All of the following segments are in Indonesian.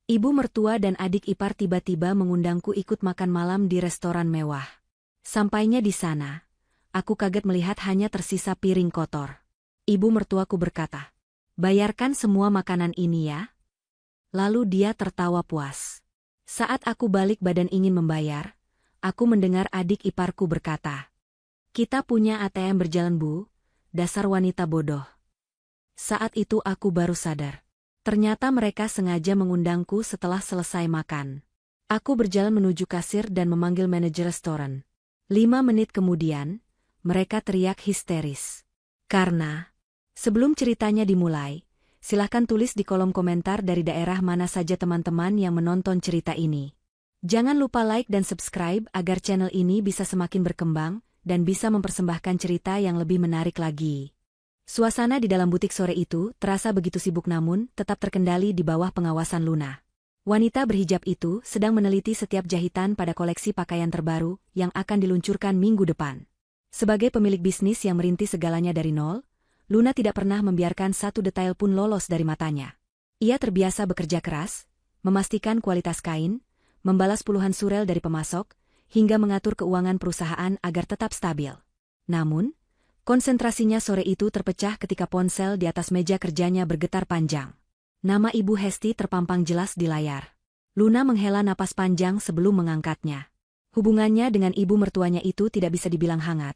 Ibu mertua dan adik ipar tiba-tiba mengundangku ikut makan malam di restoran mewah. Sampainya di sana, aku kaget melihat hanya tersisa piring kotor. Ibu mertuaku berkata, "Bayarkan semua makanan ini ya." Lalu dia tertawa puas. Saat aku balik badan ingin membayar, aku mendengar adik iparku berkata, "Kita punya ATM berjalan Bu, dasar wanita bodoh." Saat itu aku baru sadar. Ternyata mereka sengaja mengundangku setelah selesai makan. Aku berjalan menuju kasir dan memanggil manajer restoran. 5 menit kemudian, mereka teriak histeris. Sebelum ceritanya dimulai, silahkan tulis di kolom komentar dari daerah mana saja teman-teman yang menonton cerita ini. Jangan lupa like dan subscribe agar channel ini bisa semakin berkembang dan bisa mempersembahkan cerita yang lebih menarik lagi. Suasana di dalam butik sore itu terasa begitu sibuk namun tetap terkendali di bawah pengawasan Luna. Wanita berhijab itu sedang meneliti setiap jahitan pada koleksi pakaian terbaru yang akan diluncurkan minggu depan. Sebagai pemilik bisnis yang merintis segalanya dari nol, Luna tidak pernah membiarkan satu detail pun lolos dari matanya. Ia terbiasa bekerja keras, memastikan kualitas kain, membalas puluhan surel dari pemasok, hingga mengatur keuangan perusahaan agar tetap stabil. Namun, konsentrasinya sore itu terpecah ketika ponsel di atas meja kerjanya bergetar panjang. Nama Ibu Hesti terpampang jelas di layar. Luna menghela napas panjang sebelum mengangkatnya. Hubungannya dengan ibu mertuanya itu tidak bisa dibilang hangat.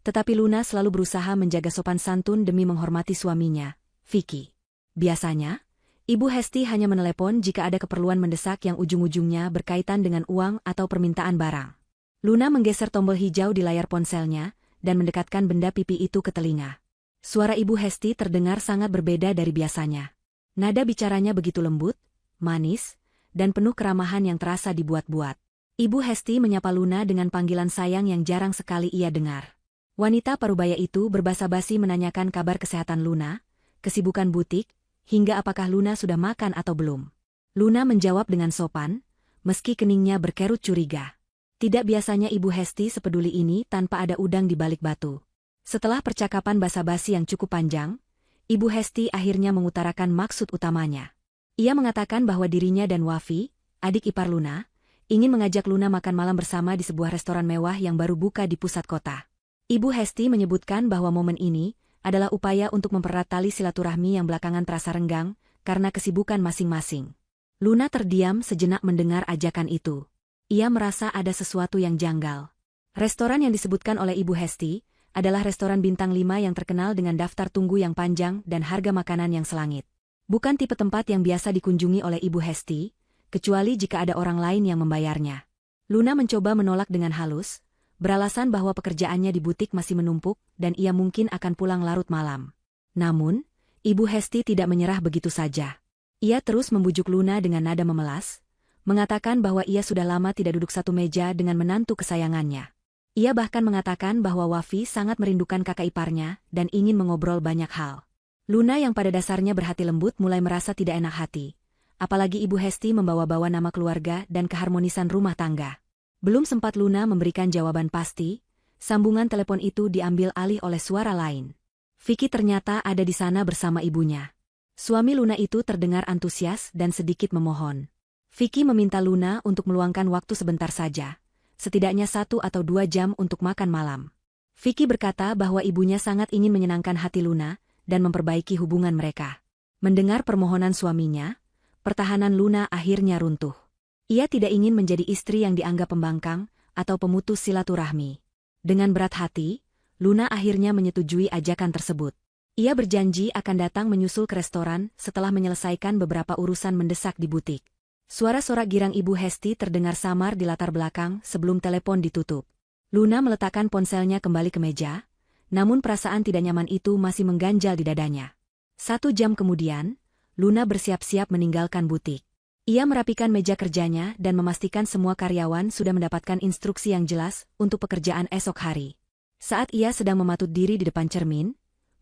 Tetapi Luna selalu berusaha menjaga sopan santun demi menghormati suaminya, Vicky. Biasanya, Ibu Hesti hanya menelepon jika ada keperluan mendesak yang ujung-ujungnya berkaitan dengan uang atau permintaan barang. Luna menggeser tombol hijau di layar ponselnya dan mendekatkan benda pipi itu ke telinga. Suara Ibu Hesti terdengar sangat berbeda dari biasanya. Nada bicaranya begitu lembut, manis, dan penuh keramahan yang terasa dibuat-buat. Ibu Hesti menyapa Luna dengan panggilan sayang yang jarang sekali ia dengar. Wanita parubaya itu berbasa-basi menanyakan kabar kesehatan Luna, kesibukan butik, hingga apakah Luna sudah makan atau belum. Luna menjawab dengan sopan, meski keningnya berkerut curiga. Tidak biasanya Ibu Hesti sepeduli ini tanpa ada udang di balik batu. Setelah percakapan basa-basi yang cukup panjang, Ibu Hesti akhirnya mengutarakan maksud utamanya. Ia mengatakan bahwa dirinya dan Wafi, adik ipar Luna, ingin mengajak Luna makan malam bersama di sebuah restoran mewah yang baru buka di pusat kota. Ibu Hesti menyebutkan bahwa momen ini adalah upaya untuk mempererat tali silaturahmi yang belakangan terasa renggang karena kesibukan masing-masing. Luna terdiam sejenak mendengar ajakan itu. Ia merasa ada sesuatu yang janggal. Restoran yang disebutkan oleh Ibu Hesti adalah restoran bintang 5 yang terkenal dengan daftar tunggu yang panjang dan harga makanan yang selangit. Bukan tipe tempat yang biasa dikunjungi oleh Ibu Hesti, kecuali jika ada orang lain yang membayarnya. Luna mencoba menolak dengan halus, beralasan bahwa pekerjaannya di butik masih menumpuk dan ia mungkin akan pulang larut malam. Namun, Ibu Hesti tidak menyerah begitu saja. Ia terus membujuk Luna dengan nada memelas, mengatakan bahwa ia sudah lama tidak duduk satu meja dengan menantu kesayangannya. Ia bahkan mengatakan bahwa Wafi sangat merindukan kakak iparnya dan ingin mengobrol banyak hal. Luna yang pada dasarnya berhati lembut mulai merasa tidak enak hati. Apalagi Ibu Hesti membawa-bawa nama keluarga dan keharmonisan rumah tangga. Belum sempat Luna memberikan jawaban pasti, sambungan telepon itu diambil alih oleh suara lain. Vicky ternyata ada di sana bersama ibunya. Suami Luna itu terdengar antusias dan sedikit memohon. Vicky meminta Luna untuk meluangkan waktu sebentar saja, setidaknya 1 atau 2 jam untuk makan malam. Vicky berkata bahwa ibunya sangat ingin menyenangkan hati Luna dan memperbaiki hubungan mereka. Mendengar permohonan suaminya, pertahanan Luna akhirnya runtuh. Ia tidak ingin menjadi istri yang dianggap pembangkang atau pemutus silaturahmi. Dengan berat hati, Luna akhirnya menyetujui ajakan tersebut. Ia berjanji akan datang menyusul ke restoran setelah menyelesaikan beberapa urusan mendesak di butik. Suara sorak girang Ibu Hesti terdengar samar di latar belakang sebelum telepon ditutup. Luna meletakkan ponselnya kembali ke meja, namun perasaan tidak nyaman itu masih mengganjal di dadanya. 1 jam kemudian, Luna bersiap-siap meninggalkan butik. Ia merapikan meja kerjanya dan memastikan semua karyawan sudah mendapatkan instruksi yang jelas untuk pekerjaan esok hari. Saat ia sedang mematut diri di depan cermin,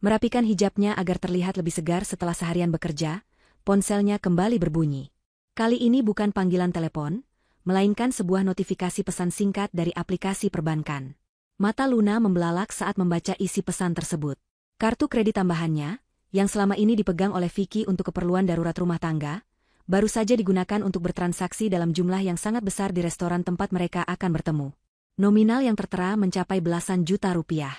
merapikan hijabnya agar terlihat lebih segar setelah seharian bekerja, ponselnya kembali berbunyi. Kali ini bukan panggilan telepon, melainkan sebuah notifikasi pesan singkat dari aplikasi perbankan. Mata Luna membelalak saat membaca isi pesan tersebut. Kartu kredit tambahannya, yang selama ini dipegang oleh Vicky untuk keperluan darurat rumah tangga, baru saja digunakan untuk bertransaksi dalam jumlah yang sangat besar di restoran tempat mereka akan bertemu. Nominal yang tertera mencapai belasan juta rupiah.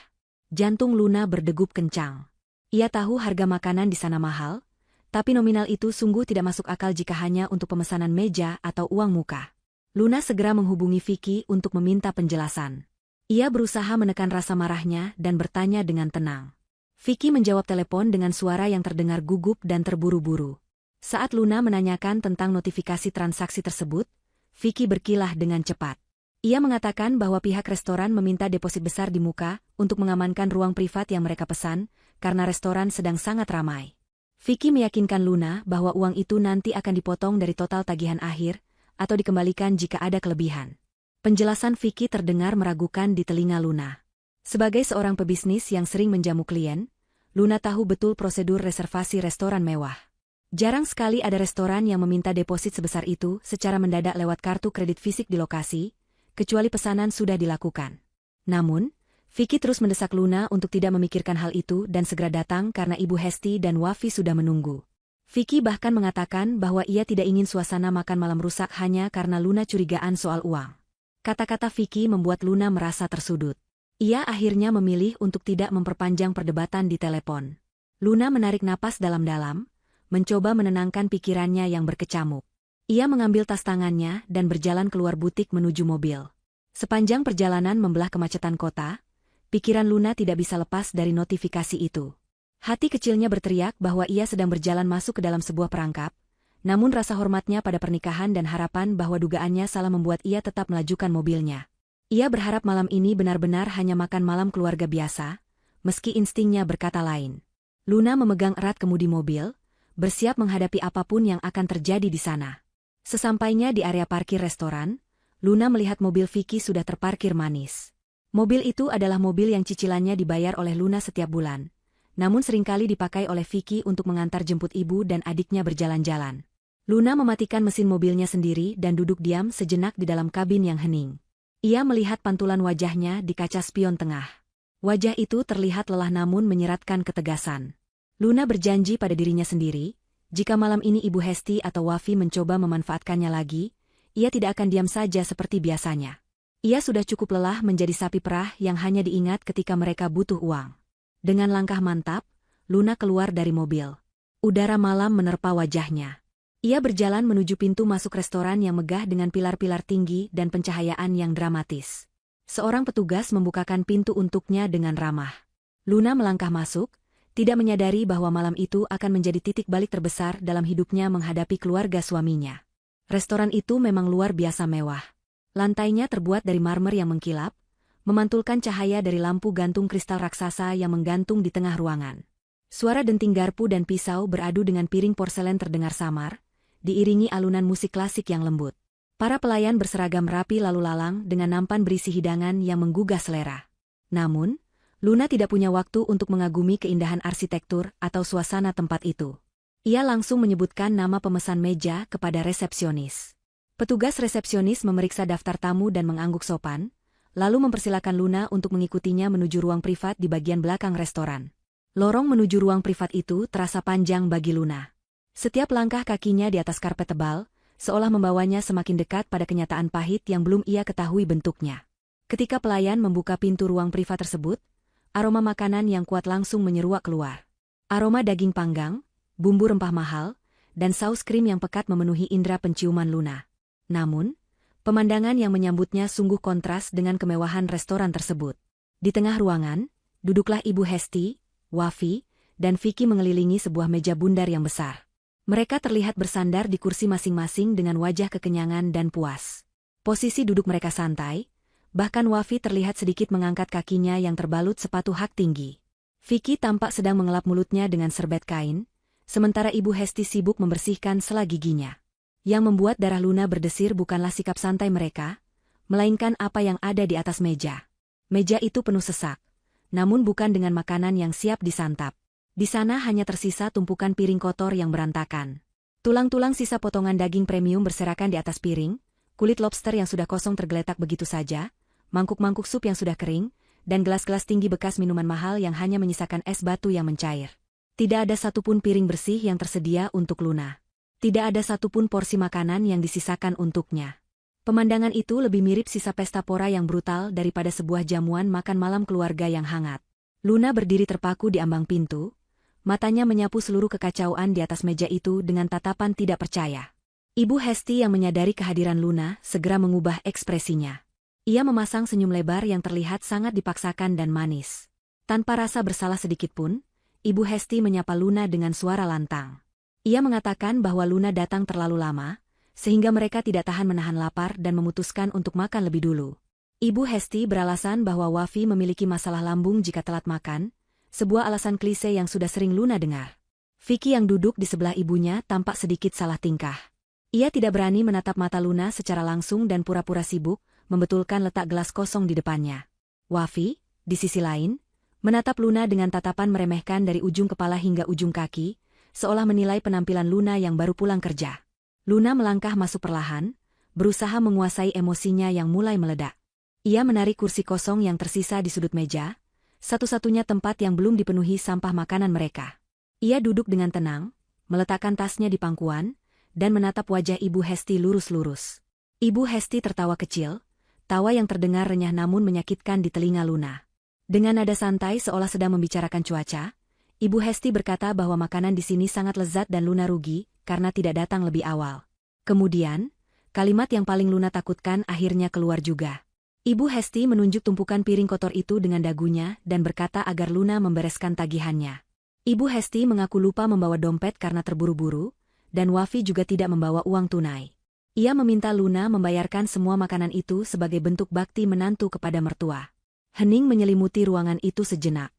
Jantung Luna berdegup kencang. Ia tahu harga makanan di sana mahal, tapi nominal itu sungguh tidak masuk akal jika hanya untuk pemesanan meja atau uang muka. Luna segera menghubungi Vicky untuk meminta penjelasan. Ia berusaha menekan rasa marahnya dan bertanya dengan tenang. Vicky menjawab telepon dengan suara yang terdengar gugup dan terburu-buru. Saat Luna menanyakan tentang notifikasi transaksi tersebut, Vicky berkilah dengan cepat. Ia mengatakan bahwa pihak restoran meminta deposit besar di muka untuk mengamankan ruang privat yang mereka pesan, karena restoran sedang sangat ramai. Vicky meyakinkan Luna bahwa uang itu nanti akan dipotong dari total tagihan akhir, atau dikembalikan jika ada kelebihan. Penjelasan Vicky terdengar meragukan di telinga Luna. Sebagai seorang pebisnis yang sering menjamu klien, Luna tahu betul prosedur reservasi restoran mewah. Jarang sekali ada restoran yang meminta deposit sebesar itu secara mendadak lewat kartu kredit fisik di lokasi, kecuali pesanan sudah dilakukan. Namun, Vicky terus mendesak Luna untuk tidak memikirkan hal itu dan segera datang karena Ibu Hesti dan Wafi sudah menunggu. Vicky bahkan mengatakan bahwa ia tidak ingin suasana makan malam rusak hanya karena Luna curigaan soal uang. Kata-kata Vicky membuat Luna merasa tersudut. Ia akhirnya memilih untuk tidak memperpanjang perdebatan di telepon. Luna menarik napas dalam-dalam, mencoba menenangkan pikirannya yang berkecamuk. Ia mengambil tas tangannya dan berjalan keluar butik menuju mobil. Sepanjang perjalanan membelah kemacetan kota, pikiran Luna tidak bisa lepas dari notifikasi itu. Hati kecilnya berteriak bahwa ia sedang berjalan masuk ke dalam sebuah perangkap, namun rasa hormatnya pada pernikahan dan harapan bahwa dugaannya salah membuat ia tetap melajukan mobilnya. Ia berharap malam ini benar-benar hanya makan malam keluarga biasa, meski instingnya berkata lain. Luna memegang erat kemudi mobil, bersiap menghadapi apapun yang akan terjadi di sana. Sesampainya di area parkir restoran, Luna melihat mobil Vicky sudah terparkir manis. Mobil itu adalah mobil yang cicilannya dibayar oleh Luna setiap bulan, namun seringkali dipakai oleh Vicky untuk mengantar jemput ibu dan adiknya berjalan-jalan. Luna mematikan mesin mobilnya sendiri dan duduk diam sejenak di dalam kabin yang hening. Ia melihat pantulan wajahnya di kaca spion tengah. Wajah itu terlihat lelah namun menyeratkan ketegasan. Luna berjanji pada dirinya sendiri, jika malam ini Ibu Hesti atau Wafi mencoba memanfaatkannya lagi, ia tidak akan diam saja seperti biasanya. Ia sudah cukup lelah menjadi sapi perah yang hanya diingat ketika mereka butuh uang. Dengan langkah mantap, Luna keluar dari mobil. Udara malam menerpa wajahnya. Ia berjalan menuju pintu masuk restoran yang megah dengan pilar-pilar tinggi dan pencahayaan yang dramatis. Seorang petugas membukakan pintu untuknya dengan ramah. Luna melangkah masuk, tidak menyadari bahwa malam itu akan menjadi titik balik terbesar dalam hidupnya menghadapi keluarga suaminya. Restoran itu memang luar biasa mewah. Lantainya terbuat dari marmer yang mengkilap, memantulkan cahaya dari lampu gantung kristal raksasa yang menggantung di tengah ruangan. Suara denting garpu dan pisau beradu dengan piring porselen terdengar samar, diiringi alunan musik klasik yang lembut. Para pelayan berseragam rapi lalu lalang dengan nampan berisi hidangan yang menggugah selera. Namun, Luna tidak punya waktu untuk mengagumi keindahan arsitektur atau suasana tempat itu. Ia langsung menyebutkan nama pemesan meja kepada resepsionis. Petugas resepsionis memeriksa daftar tamu dan mengangguk sopan, lalu mempersilakan Luna untuk mengikutinya menuju ruang privat di bagian belakang restoran. Lorong menuju ruang privat itu terasa panjang bagi Luna. Setiap langkah kakinya di atas karpet tebal, seolah membawanya semakin dekat pada kenyataan pahit yang belum ia ketahui bentuknya. Ketika pelayan membuka pintu ruang privat tersebut, aroma makanan yang kuat langsung menyeruak keluar. Aroma daging panggang, bumbu rempah mahal, dan saus krim yang pekat memenuhi indera penciuman Luna. Namun, pemandangan yang menyambutnya sungguh kontras dengan kemewahan restoran tersebut. Di tengah ruangan, duduklah Ibu Hesti, Wafi, dan Vicky mengelilingi sebuah meja bundar yang besar. Mereka terlihat bersandar di kursi masing-masing dengan wajah kekenyangan dan puas. Posisi duduk mereka santai, bahkan Wafi terlihat sedikit mengangkat kakinya yang terbalut sepatu hak tinggi. Vicky tampak sedang mengelap mulutnya dengan serbet kain, sementara Ibu Hesti sibuk membersihkan sela giginya. Yang membuat darah Luna berdesir bukanlah sikap santai mereka, melainkan apa yang ada di atas meja. Meja itu penuh sesak, namun bukan dengan makanan yang siap disantap. Di sana hanya tersisa tumpukan piring kotor yang berantakan. Tulang-tulang sisa potongan daging premium berserakan di atas piring, kulit lobster yang sudah kosong tergeletak begitu saja, mangkuk-mangkuk sup yang sudah kering, dan gelas-gelas tinggi bekas minuman mahal yang hanya menyisakan es batu yang mencair. Tidak ada satupun piring bersih yang tersedia untuk Luna. Tidak ada satupun porsi makanan yang disisakan untuknya. Pemandangan itu lebih mirip sisa pesta pora yang brutal daripada sebuah jamuan makan malam keluarga yang hangat. Luna berdiri terpaku di ambang pintu, matanya menyapu seluruh kekacauan di atas meja itu dengan tatapan tidak percaya. Ibu Hesti yang menyadari kehadiran Luna segera mengubah ekspresinya. Ia memasang senyum lebar yang terlihat sangat dipaksakan dan manis. Tanpa rasa bersalah sedikitpun, Ibu Hesti menyapa Luna dengan suara lantang. Ia mengatakan bahwa Luna datang terlalu lama, sehingga mereka tidak tahan menahan lapar dan memutuskan untuk makan lebih dulu. Ibu Hesti beralasan bahwa Wafi memiliki masalah lambung jika telat makan, sebuah alasan klise yang sudah sering Luna dengar. Vicky yang duduk di sebelah ibunya tampak sedikit salah tingkah. Ia tidak berani menatap mata Luna secara langsung dan pura-pura sibuk, membetulkan letak gelas kosong di depannya. Wafi, di sisi lain, menatap Luna dengan tatapan meremehkan dari ujung kepala hingga ujung kaki, seolah menilai penampilan Luna yang baru pulang kerja. Luna melangkah masuk perlahan, berusaha menguasai emosinya yang mulai meledak. Ia menarik kursi kosong yang tersisa di sudut meja, satu-satunya tempat yang belum dipenuhi sampah makanan mereka. Ia duduk dengan tenang, meletakkan tasnya di pangkuan, dan menatap wajah Ibu Hesti lurus-lurus. Ibu Hesti tertawa kecil, tawa yang terdengar renyah namun menyakitkan di telinga Luna. Dengan nada santai seolah sedang membicarakan cuaca, Ibu Hesti berkata bahwa makanan di sini sangat lezat dan Luna rugi karena tidak datang lebih awal. Kemudian, kalimat yang paling Luna takutkan akhirnya keluar juga. Ibu Hesti menunjuk tumpukan piring kotor itu dengan dagunya dan berkata agar Luna membereskan tagihannya. Ibu Hesti mengaku lupa membawa dompet karena terburu-buru, dan Wafi juga tidak membawa uang tunai. Ia meminta Luna membayarkan semua makanan itu sebagai bentuk bakti menantu kepada mertua. Hening menyelimuti ruangan itu sejenak.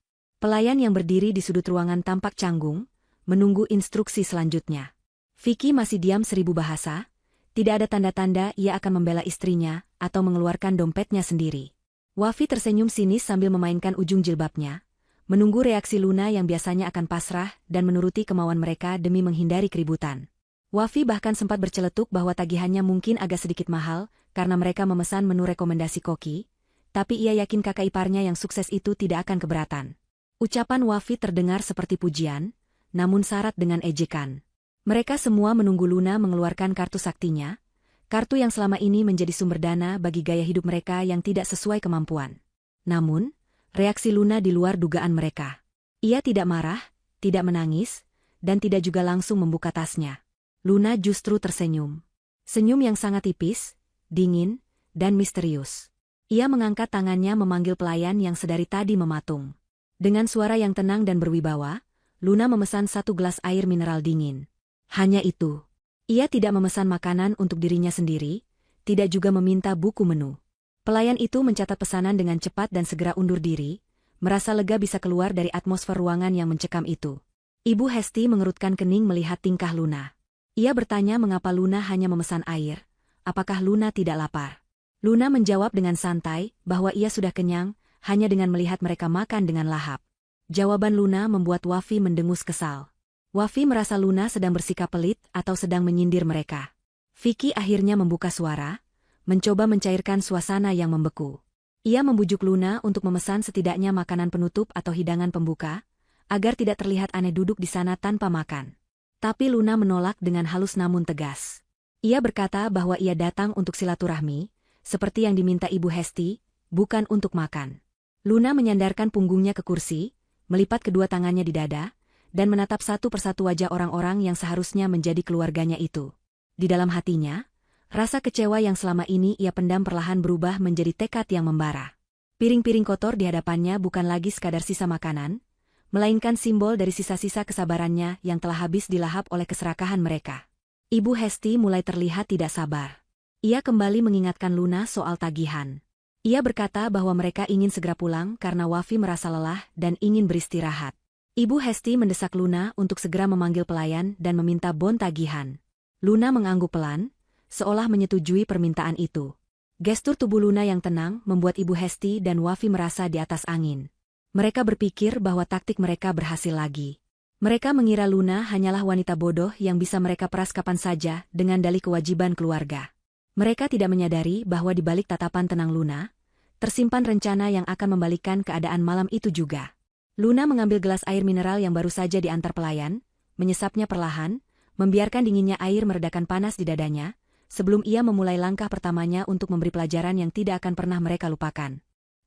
Pelayan yang berdiri di sudut ruangan tampak canggung, menunggu instruksi selanjutnya. Vicky masih diam 1000 bahasa, tidak ada tanda-tanda ia akan membela istrinya atau mengeluarkan dompetnya sendiri. Wafi tersenyum sinis sambil memainkan ujung jilbabnya, menunggu reaksi Luna yang biasanya akan pasrah dan menuruti kemauan mereka demi menghindari keributan. Wafi bahkan sempat berceletuk bahwa tagihannya mungkin agak sedikit mahal karena mereka memesan menu rekomendasi koki, tapi ia yakin kakak iparnya yang sukses itu tidak akan keberatan. Ucapan Wafi terdengar seperti pujian, namun syarat dengan ejekan. Mereka semua menunggu Luna mengeluarkan kartu saktinya, kartu yang selama ini menjadi sumber dana bagi gaya hidup mereka yang tidak sesuai kemampuan. Namun, reaksi Luna di luar dugaan mereka. Ia tidak marah, tidak menangis, dan tidak juga langsung membuka tasnya. Luna justru tersenyum. Senyum yang sangat tipis, dingin, dan misterius. Ia mengangkat tangannya memanggil pelayan yang sedari tadi mematung. Dengan suara yang tenang dan berwibawa, Luna memesan 1 gelas air mineral dingin. Hanya itu. Ia tidak memesan makanan untuk dirinya sendiri, tidak juga meminta buku menu. Pelayan itu mencatat pesanan dengan cepat dan segera undur diri, merasa lega bisa keluar dari atmosfer ruangan yang mencekam itu. Ibu Hesti mengerutkan kening melihat tingkah Luna. Ia bertanya mengapa Luna hanya memesan air, apakah Luna tidak lapar. Luna menjawab dengan santai bahwa ia sudah kenyang, hanya dengan melihat mereka makan dengan lahap. Jawaban Luna membuat Wafi mendengus kesal. Wafi merasa Luna sedang bersikap pelit atau sedang menyindir mereka. Vicky akhirnya membuka suara, mencoba mencairkan suasana yang membeku. Ia membujuk Luna untuk memesan setidaknya makanan penutup atau hidangan pembuka, agar tidak terlihat aneh duduk di sana tanpa makan. Tapi Luna menolak dengan halus namun tegas. Ia berkata bahwa ia datang untuk silaturahmi, seperti yang diminta Ibu Hesti, bukan untuk makan. Luna menyandarkan punggungnya ke kursi, melipat kedua tangannya di dada, dan menatap satu persatu wajah orang-orang yang seharusnya menjadi keluarganya itu. Di dalam hatinya, rasa kecewa yang selama ini ia pendam perlahan berubah menjadi tekad yang membara. Piring-piring kotor di hadapannya bukan lagi sekadar sisa makanan, melainkan simbol dari sisa-sisa kesabarannya yang telah habis dilahap oleh keserakahan mereka. Ibu Hesti mulai terlihat tidak sabar. Ia kembali mengingatkan Luna soal tagihan. Ia berkata bahwa mereka ingin segera pulang karena Wafi merasa lelah dan ingin beristirahat. Ibu Hesti mendesak Luna untuk segera memanggil pelayan dan meminta bon tagihan. Luna mengangguk pelan, seolah menyetujui permintaan itu. Gestur tubuh Luna yang tenang membuat Ibu Hesti dan Wafi merasa di atas angin. Mereka berpikir bahwa taktik mereka berhasil lagi. Mereka mengira Luna hanyalah wanita bodoh yang bisa mereka peras kapan saja dengan dalih kewajiban keluarga. Mereka tidak menyadari bahwa di balik tatapan tenang Luna, tersimpan rencana yang akan membalikkan keadaan malam itu juga. Luna mengambil gelas air mineral yang baru saja diantar pelayan, menyesapnya perlahan, membiarkan dinginnya air meredakan panas di dadanya, sebelum ia memulai langkah pertamanya untuk memberi pelajaran yang tidak akan pernah mereka lupakan.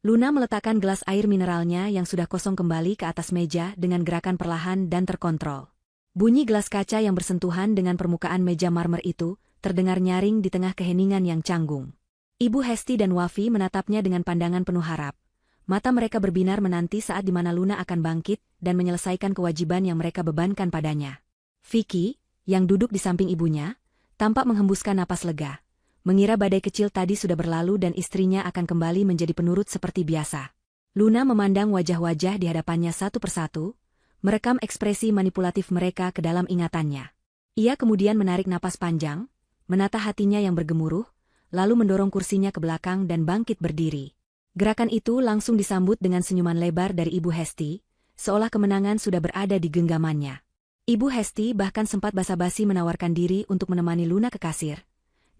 Luna meletakkan gelas air mineralnya yang sudah kosong kembali ke atas meja dengan gerakan perlahan dan terkontrol. Bunyi gelas kaca yang bersentuhan dengan permukaan meja marmer itu terdengar nyaring di tengah keheningan yang canggung. Ibu Hesti dan Wafi menatapnya dengan pandangan penuh harap. Mata mereka berbinar menanti saat di mana Luna akan bangkit dan menyelesaikan kewajiban yang mereka bebankan padanya. Vicky, yang duduk di samping ibunya, tampak menghembuskan napas lega. Mengira badai kecil tadi sudah berlalu dan istrinya akan kembali menjadi penurut seperti biasa. Luna memandang wajah-wajah di hadapannya satu persatu, merekam ekspresi manipulatif mereka ke dalam ingatannya. Ia kemudian menarik napas panjang, menata hatinya yang bergemuruh, lalu mendorong kursinya ke belakang dan bangkit berdiri. Gerakan itu langsung disambut dengan senyuman lebar dari Ibu Hesti, seolah kemenangan sudah berada di genggamannya. Ibu Hesti bahkan sempat basa-basi menawarkan diri untuk menemani Luna ke kasir.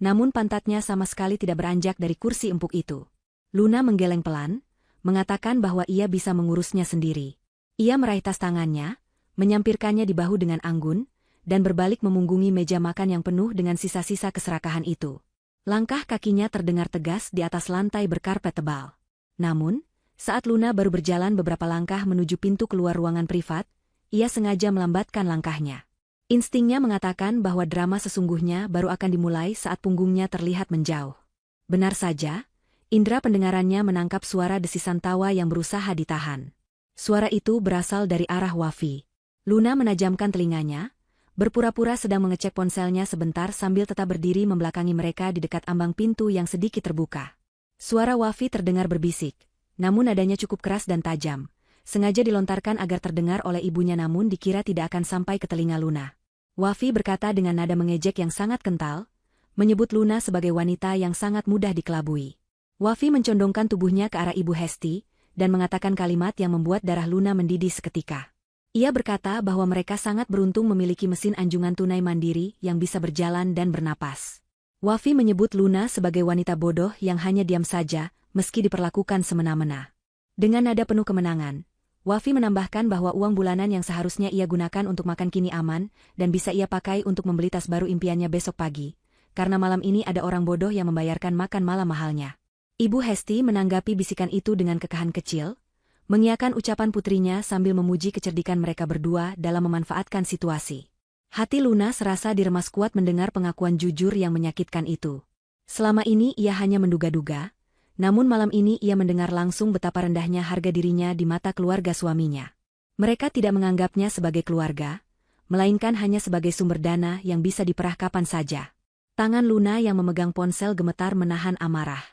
Namun pantatnya sama sekali tidak beranjak dari kursi empuk itu. Luna menggeleng pelan, mengatakan bahwa ia bisa mengurusnya sendiri. Ia meraih tas tangannya, menyampirkannya di bahu dengan anggun, dan berbalik memunggungi meja makan yang penuh dengan sisa-sisa keserakahan itu. Langkah kakinya terdengar tegas di atas lantai berkarpet tebal. Namun, saat Luna baru berjalan beberapa langkah menuju pintu keluar ruangan privat, ia sengaja melambatkan langkahnya. Instingnya mengatakan bahwa drama sesungguhnya baru akan dimulai saat punggungnya terlihat menjauh. Benar saja, indera pendengarannya menangkap suara desisan tawa yang berusaha ditahan. Suara itu berasal dari arah Wafi. Luna menajamkan telinganya, berpura-pura sedang mengecek ponselnya sebentar sambil tetap berdiri membelakangi mereka di dekat ambang pintu yang sedikit terbuka. Suara Wafi terdengar berbisik, namun nadanya cukup keras dan tajam. Sengaja dilontarkan agar terdengar oleh ibunya namun dikira tidak akan sampai ke telinga Luna. Wafi berkata dengan nada mengejek yang sangat kental, menyebut Luna sebagai wanita yang sangat mudah dikelabui. Wafi mencondongkan tubuhnya ke arah Ibu Hesti, dan mengatakan kalimat yang membuat darah Luna mendidih seketika. Ia berkata bahwa mereka sangat beruntung memiliki mesin anjungan tunai mandiri yang bisa berjalan dan bernapas. Wafi menyebut Luna sebagai wanita bodoh yang hanya diam saja, meski diperlakukan semena-mena. Dengan nada penuh kemenangan, Wafi menambahkan bahwa uang bulanan yang seharusnya ia gunakan untuk makan kini aman, dan bisa ia pakai untuk membeli tas baru impiannya besok pagi, karena malam ini ada orang bodoh yang membayarkan makan malam mahalnya. Ibu Hesti menanggapi bisikan itu dengan kekahan kecil, mengiyakan ucapan putrinya sambil memuji kecerdikan mereka berdua dalam memanfaatkan situasi. Hati Luna serasa diremas kuat mendengar pengakuan jujur yang menyakitkan itu. Selama ini ia hanya menduga-duga, namun malam ini ia mendengar langsung betapa rendahnya harga dirinya di mata keluarga suaminya. Mereka tidak menganggapnya sebagai keluarga, melainkan hanya sebagai sumber dana yang bisa diperah kapan saja. Tangan Luna yang memegang ponsel gemetar menahan amarah.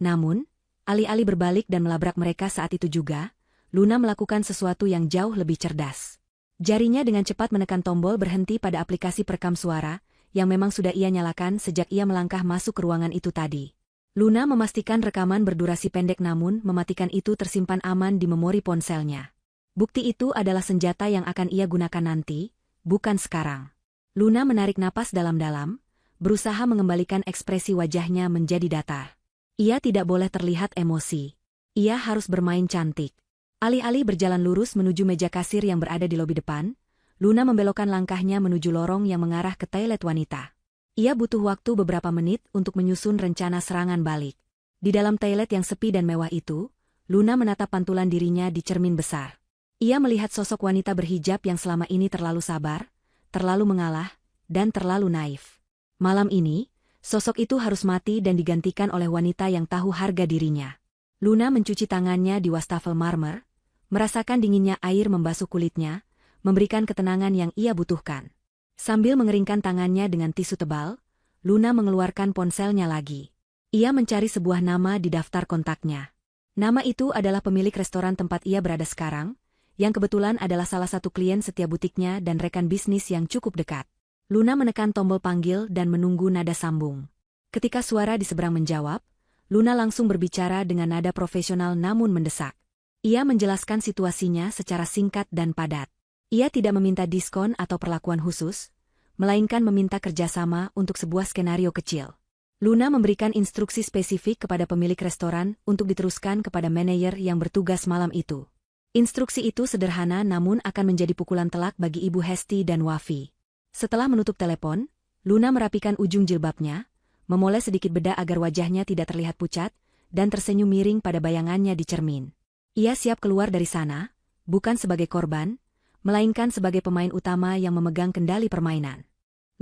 Namun, alih-alih berbalik dan melabrak mereka saat itu juga, Luna melakukan sesuatu yang jauh lebih cerdas. Jarinya dengan cepat menekan tombol berhenti pada aplikasi perekam suara, yang memang sudah ia nyalakan sejak ia melangkah masuk ke ruangan itu tadi. Luna memastikan rekaman berdurasi pendek namun mematikan itu tersimpan aman di memori ponselnya. Bukti itu adalah senjata yang akan ia gunakan nanti, bukan sekarang. Luna menarik napas dalam-dalam, berusaha mengembalikan ekspresi wajahnya menjadi datar. Ia tidak boleh terlihat emosi. Ia harus bermain cantik. Alih-alih berjalan lurus menuju meja kasir yang berada di lobi depan, Luna membelokkan langkahnya menuju lorong yang mengarah ke toilet wanita. Ia butuh waktu beberapa menit untuk menyusun rencana serangan balik. Di dalam toilet yang sepi dan mewah itu, Luna menatap pantulan dirinya di cermin besar. Ia melihat sosok wanita berhijab yang selama ini terlalu sabar, terlalu mengalah, dan terlalu naif. Malam ini, sosok itu harus mati dan digantikan oleh wanita yang tahu harga dirinya. Luna mencuci tangannya di wastafel marmer, merasakan dinginnya air membasuh kulitnya, memberikan ketenangan yang ia butuhkan. Sambil mengeringkan tangannya dengan tisu tebal, Luna mengeluarkan ponselnya lagi. Ia mencari sebuah nama di daftar kontaknya. Nama itu adalah pemilik restoran tempat ia berada sekarang, yang kebetulan adalah salah satu klien setiap butiknya dan rekan bisnis yang cukup dekat. Luna menekan tombol panggil dan menunggu nada sambung. Ketika suara di seberang menjawab, Luna langsung berbicara dengan nada profesional namun mendesak. Ia menjelaskan situasinya secara singkat dan padat. Ia tidak meminta diskon atau perlakuan khusus, melainkan meminta kerjasama untuk sebuah skenario kecil. Luna memberikan instruksi spesifik kepada pemilik restoran untuk diteruskan kepada manajer yang bertugas malam itu. Instruksi itu sederhana namun akan menjadi pukulan telak bagi Ibu Hesti dan Wafi. Setelah menutup telepon, Luna merapikan ujung jilbabnya, memoles sedikit bedak agar wajahnya tidak terlihat pucat, dan tersenyum miring pada bayangannya di cermin. Ia siap keluar dari sana, bukan sebagai korban, melainkan sebagai pemain utama yang memegang kendali permainan.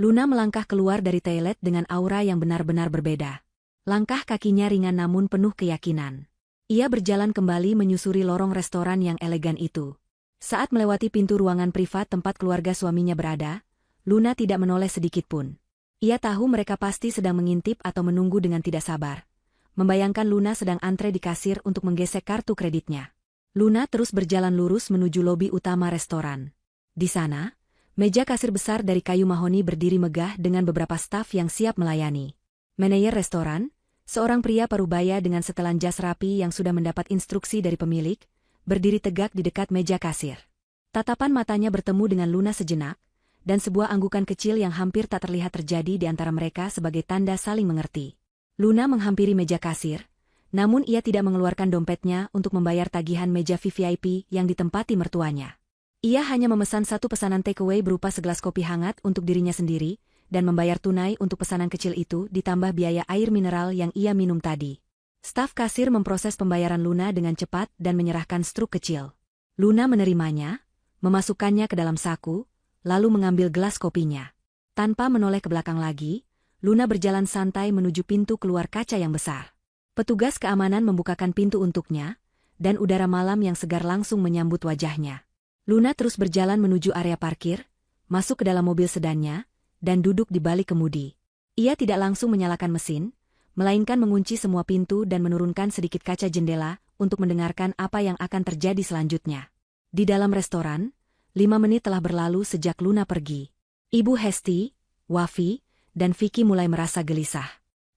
Luna melangkah keluar dari toilet dengan aura yang benar-benar berbeda. Langkah kakinya ringan namun penuh keyakinan. Ia berjalan kembali menyusuri lorong restoran yang elegan itu. Saat melewati pintu ruangan privat tempat keluarga suaminya berada, Luna tidak menoleh sedikitpun. Ia tahu mereka pasti sedang mengintip atau menunggu dengan tidak sabar. Membayangkan Luna sedang antre di kasir untuk menggesek kartu kreditnya. Luna terus berjalan lurus menuju lobi utama restoran. Di sana, meja kasir besar dari kayu mahoni berdiri megah dengan beberapa staf yang siap melayani. Manajer restoran, seorang pria parubaya dengan setelan jas rapi yang sudah mendapat instruksi dari pemilik, berdiri tegak di dekat meja kasir. Tatapan matanya bertemu dengan Luna sejenak, dan sebuah anggukan kecil yang hampir tak terlihat terjadi di antara mereka sebagai tanda saling mengerti. Luna menghampiri meja kasir, namun ia tidak mengeluarkan dompetnya untuk membayar tagihan meja VVIP yang ditempati mertuanya. Ia hanya memesan satu pesanan takeaway berupa segelas kopi hangat untuk dirinya sendiri, dan membayar tunai untuk pesanan kecil itu ditambah biaya air mineral yang ia minum tadi. Staf kasir memproses pembayaran Luna dengan cepat dan menyerahkan struk kecil. Luna menerimanya, memasukkannya ke dalam saku, lalu mengambil gelas kopinya. Tanpa menoleh ke belakang lagi, Luna berjalan santai menuju pintu keluar kaca yang besar. Petugas keamanan membukakan pintu untuknya, dan udara malam yang segar langsung menyambut wajahnya. Luna terus berjalan menuju area parkir, masuk ke dalam mobil sedannya, dan duduk di balik kemudi. Ia tidak langsung menyalakan mesin, melainkan mengunci semua pintu dan menurunkan sedikit kaca jendela untuk mendengarkan apa yang akan terjadi selanjutnya. Di dalam restoran, 5 menit telah berlalu sejak Luna pergi. Ibu Hesti, Wafi, dan Vicky mulai merasa gelisah.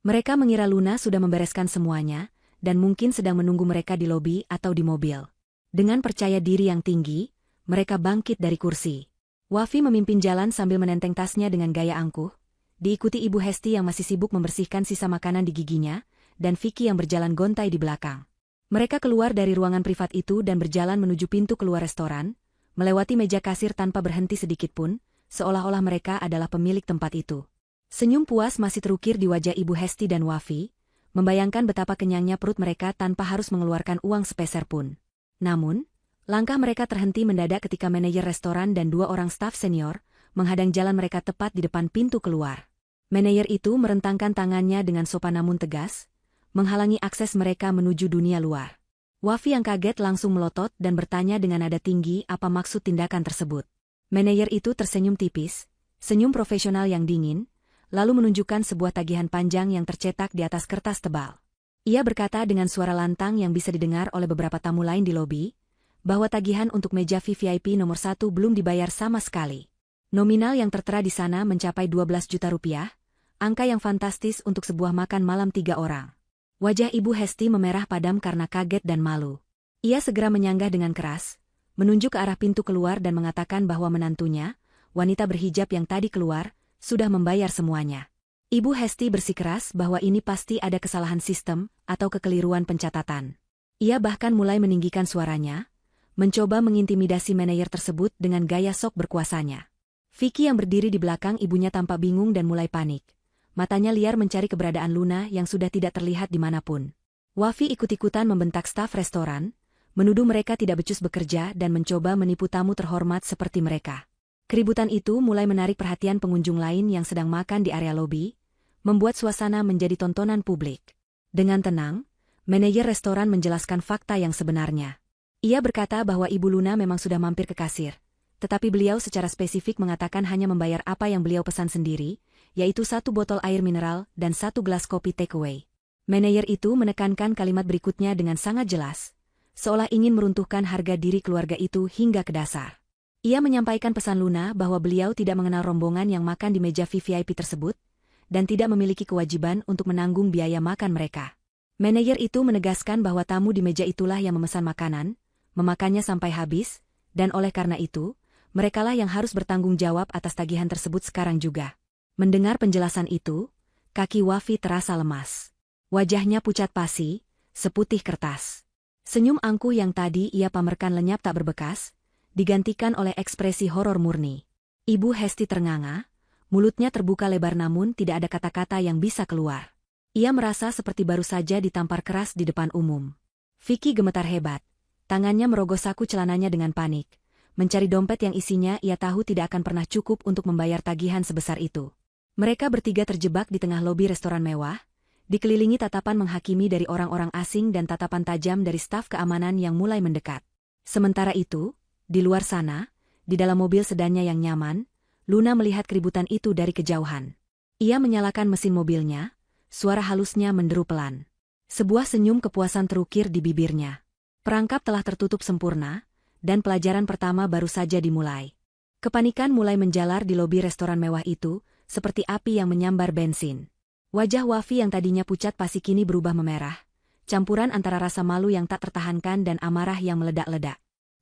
Mereka mengira Luna sudah membereskan semuanya, dan mungkin sedang menunggu mereka di lobi atau di mobil. Dengan percaya diri yang tinggi, mereka bangkit dari kursi. Wafi memimpin jalan sambil menenteng tasnya dengan gaya angkuh, diikuti Ibu Hesti yang masih sibuk membersihkan sisa makanan di giginya, dan Vicky yang berjalan gontai di belakang. Mereka keluar dari ruangan privat itu dan berjalan menuju pintu keluar restoran, melewati meja kasir tanpa berhenti sedikitpun, seolah-olah mereka adalah pemilik tempat itu. Senyum puas masih terukir di wajah Ibu Hesti dan Wafi, membayangkan betapa kenyangnya perut mereka tanpa harus mengeluarkan uang sepeser pun. Namun, langkah mereka terhenti mendadak ketika manajer restoran dan 2 orang staf senior menghadang jalan mereka tepat di depan pintu keluar. Manajer itu merentangkan tangannya dengan sopan namun tegas, menghalangi akses mereka menuju dunia luar. Wafi yang kaget langsung melotot dan bertanya dengan nada tinggi apa maksud tindakan tersebut. Manajer itu tersenyum tipis, senyum profesional yang dingin, lalu menunjukkan sebuah tagihan panjang yang tercetak di atas kertas tebal. Ia berkata dengan suara lantang yang bisa didengar oleh beberapa tamu lain di lobi, bahwa tagihan untuk meja VVIP nomor 1 belum dibayar sama sekali. Nominal yang tertera di sana mencapai 12 juta rupiah, angka yang fantastis untuk sebuah makan malam 3 orang. Wajah Ibu Hesti memerah padam karena kaget dan malu. Ia segera menyanggah dengan keras, menunjuk ke arah pintu keluar dan mengatakan bahwa menantunya, wanita berhijab yang tadi keluar, sudah membayar semuanya. Ibu Hesti bersikeras bahwa ini pasti ada kesalahan sistem atau kekeliruan pencatatan. Ia bahkan mulai meninggikan suaranya, mencoba mengintimidasi manajer tersebut dengan gaya sok berkuasanya. Vicky yang berdiri di belakang ibunya tampak bingung dan mulai panik. Matanya liar mencari keberadaan Luna yang sudah tidak terlihat dimanapun. Wafi ikut-ikutan membentak staf restoran, menuduh mereka tidak becus bekerja dan mencoba menipu tamu terhormat seperti mereka. Keributan itu mulai menarik perhatian pengunjung lain yang sedang makan di area lobi, membuat suasana menjadi tontonan publik. Dengan tenang, manajer restoran menjelaskan fakta yang sebenarnya. Ia berkata bahwa Ibu Luna memang sudah mampir ke kasir, tetapi beliau secara spesifik mengatakan hanya membayar apa yang beliau pesan sendiri, yaitu 1 botol air mineral dan 1 gelas kopi takeaway. Manajer itu menekankan kalimat berikutnya dengan sangat jelas, seolah ingin meruntuhkan harga diri keluarga itu hingga ke dasar. Ia menyampaikan pesan Luna bahwa beliau tidak mengenal rombongan yang makan di meja VVIP tersebut, dan tidak memiliki kewajiban untuk menanggung biaya makan mereka. Manajer itu menegaskan bahwa tamu di meja itulah yang memesan makanan, memakannya sampai habis, dan oleh karena itu, merekalah yang harus bertanggung jawab atas tagihan tersebut sekarang juga. Mendengar penjelasan itu, kaki Wafi terasa lemas. Wajahnya pucat pasi, seputih kertas. Senyum angkuh yang tadi ia pamerkan lenyap tak berbekas, digantikan oleh ekspresi horor murni. Ibu Hesti ternganga, Mulutnya terbuka lebar namun tidak ada kata-kata yang bisa keluar. Ia merasa seperti baru saja ditampar keras di depan umum. Vicky gemetar hebat. Tangannya merogoh saku celananya dengan panik. Mencari dompet yang isinya ia tahu tidak akan pernah cukup untuk membayar tagihan sebesar itu. Mereka bertiga terjebak di tengah lobi restoran mewah, dikelilingi tatapan menghakimi dari orang-orang asing dan tatapan tajam dari staf keamanan yang mulai mendekat. Sementara itu, di luar sana, di dalam mobil sedannya yang nyaman, Luna melihat keributan itu dari kejauhan. Ia menyalakan mesin mobilnya, suara halusnya menderu pelan. Sebuah senyum kepuasan terukir di bibirnya. Perangkap telah tertutup sempurna, dan pelajaran pertama baru saja dimulai. Kepanikan mulai menjalar di lobi restoran mewah itu, seperti api yang menyambar bensin. Wajah Wafi yang tadinya pucat pasi kini berubah memerah, campuran antara rasa malu yang tak tertahankan dan amarah yang meledak-ledak.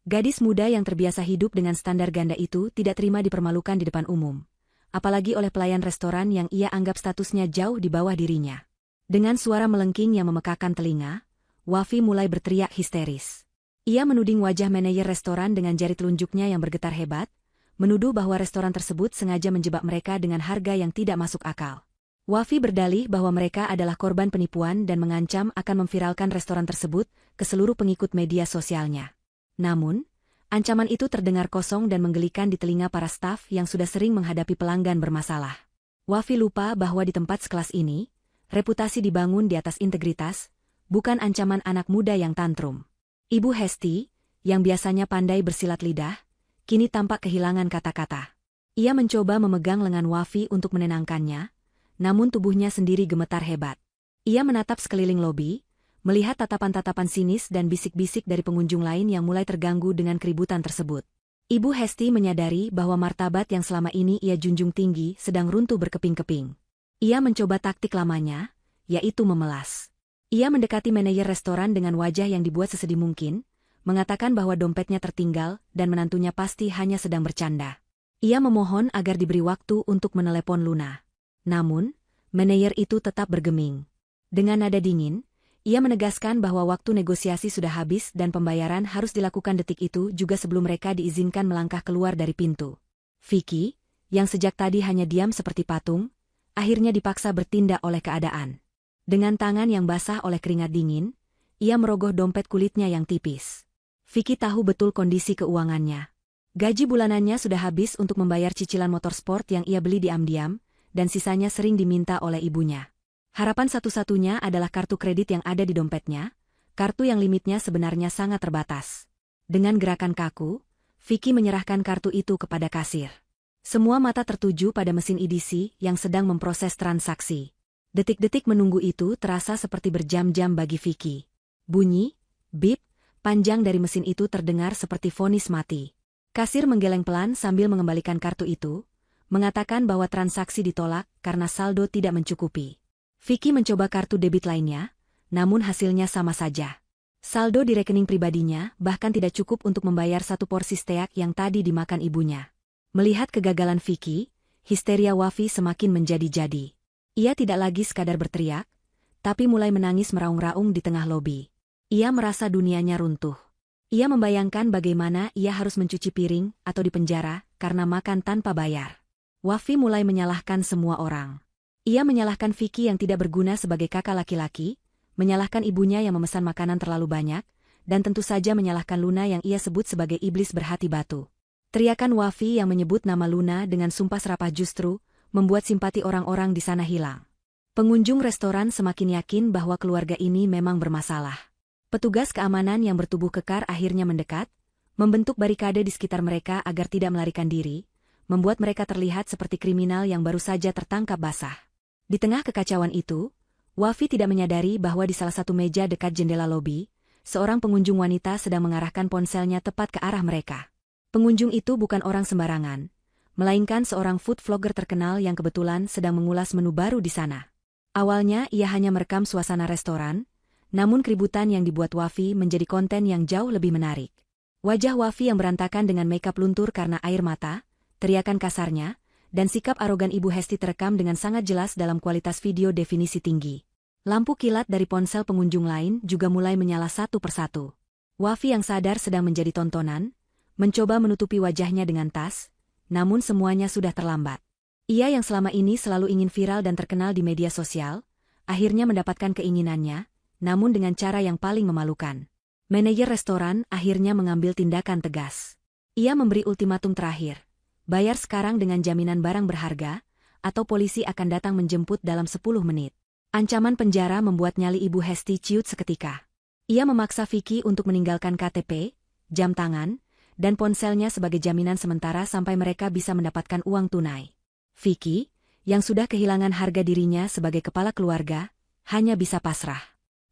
Gadis muda yang terbiasa hidup dengan standar ganda itu tidak terima dipermalukan di depan umum, apalagi oleh pelayan restoran yang ia anggap statusnya jauh di bawah dirinya. Dengan suara melengking yang memekakan telinga, Wafi mulai berteriak histeris. Ia menuding wajah manajer restoran dengan jari telunjuknya yang bergetar hebat, menuduh bahwa restoran tersebut sengaja menjebak mereka dengan harga yang tidak masuk akal. Wafi berdalih bahwa mereka adalah korban penipuan dan mengancam akan memviralkan restoran tersebut ke seluruh pengikut media sosialnya. Namun, ancaman itu terdengar kosong dan menggelikan di telinga para staf yang sudah sering menghadapi pelanggan bermasalah. Wafi lupa bahwa di tempat sekelas ini, reputasi dibangun di atas integritas, bukan ancaman anak muda yang tantrum. Ibu Hesti, yang biasanya pandai bersilat lidah, kini tampak kehilangan kata-kata. Ia mencoba memegang lengan Wafi untuk menenangkannya, namun tubuhnya sendiri gemetar hebat. Ia menatap sekeliling lobi, melihat tatapan-tatapan sinis dan bisik-bisik dari pengunjung lain yang mulai terganggu dengan keributan tersebut. Ibu Hesti menyadari bahwa martabat yang selama ini ia junjung tinggi sedang runtuh berkeping-keping. Ia mencoba taktik lamanya, yaitu memelas. Ia mendekati manajer restoran dengan wajah yang dibuat sesedih mungkin, mengatakan bahwa dompetnya tertinggal dan menantunya pasti hanya sedang bercanda. Ia memohon agar diberi waktu untuk menelepon Luna. Namun, manajer itu tetap bergeming. Dengan nada dingin, ia menegaskan bahwa waktu negosiasi sudah habis dan pembayaran harus dilakukan detik itu juga sebelum mereka diizinkan melangkah keluar dari pintu. Vicky, yang sejak tadi hanya diam seperti patung, akhirnya dipaksa bertindak oleh keadaan. Dengan tangan yang basah oleh keringat dingin, ia merogoh dompet kulitnya yang tipis. Vicky tahu betul kondisi keuangannya. Gaji bulanannya sudah habis untuk membayar cicilan motor sport yang ia beli diam-diam, dan sisanya sering diminta oleh ibunya. Harapan satu-satunya adalah kartu kredit yang ada di dompetnya, kartu yang limitnya sebenarnya sangat terbatas. Dengan gerakan kaku, Vicky menyerahkan kartu itu kepada kasir. Semua mata tertuju pada mesin EDC yang sedang memproses transaksi. Detik-detik menunggu itu terasa seperti berjam-jam bagi Vicky. Bunyi, bip, panjang dari mesin itu terdengar seperti vonis mati. Kasir menggeleng pelan sambil mengembalikan kartu itu, mengatakan bahwa transaksi ditolak karena saldo tidak mencukupi. Vicky mencoba kartu debit lainnya, namun hasilnya sama saja. Saldo di rekening pribadinya bahkan tidak cukup untuk membayar satu porsi steak yang tadi dimakan ibunya. Melihat kegagalan Vicky, histeria Wafi semakin menjadi-jadi. Ia tidak lagi sekadar berteriak, tapi mulai menangis meraung-raung di tengah lobi. Ia merasa dunianya runtuh. Ia membayangkan bagaimana ia harus mencuci piring atau dipenjara karena makan tanpa bayar. Wafi mulai menyalahkan semua orang. Ia menyalahkan Vicky yang tidak berguna sebagai kakak laki-laki, menyalahkan ibunya yang memesan makanan terlalu banyak, dan tentu saja menyalahkan Luna yang ia sebut sebagai iblis berhati batu. Teriakan Wafi yang menyebut nama Luna dengan sumpah serapah justru membuat simpati orang-orang di sana hilang. Pengunjung restoran semakin yakin bahwa keluarga ini memang bermasalah. Petugas keamanan yang bertubuh kekar akhirnya mendekat, membentuk barikade di sekitar mereka agar tidak melarikan diri, membuat mereka terlihat seperti kriminal yang baru saja tertangkap basah. Di tengah kekacauan itu, Wafi tidak menyadari bahwa di salah satu meja dekat jendela lobi, seorang pengunjung wanita sedang mengarahkan ponselnya tepat ke arah mereka. Pengunjung itu bukan orang sembarangan, melainkan seorang food vlogger terkenal yang kebetulan sedang mengulas menu baru di sana. Awalnya ia hanya merekam suasana restoran, namun keributan yang dibuat Wafi menjadi konten yang jauh lebih menarik. Wajah Wafi yang berantakan dengan makeup luntur karena air mata, teriakan kasarnya, dan sikap arogan Ibu Hesti terekam dengan sangat jelas dalam kualitas video definisi tinggi. Lampu kilat dari ponsel pengunjung lain juga mulai menyala satu persatu. Wafi yang sadar sedang menjadi tontonan, mencoba menutupi wajahnya dengan tas, namun semuanya sudah terlambat. Ia yang selama ini selalu ingin viral dan terkenal di media sosial, akhirnya mendapatkan keinginannya, namun dengan cara yang paling memalukan. Manajer restoran akhirnya mengambil tindakan tegas. Ia memberi ultimatum terakhir. Bayar sekarang dengan jaminan barang berharga, atau polisi akan datang menjemput dalam 10 menit. Ancaman penjara membuat nyali Ibu Hesti ciut seketika. Ia memaksa Vicky untuk meninggalkan KTP, jam tangan, dan ponselnya sebagai jaminan sementara sampai mereka bisa mendapatkan uang tunai. Vicky, yang sudah kehilangan harga dirinya sebagai kepala keluarga, hanya bisa pasrah.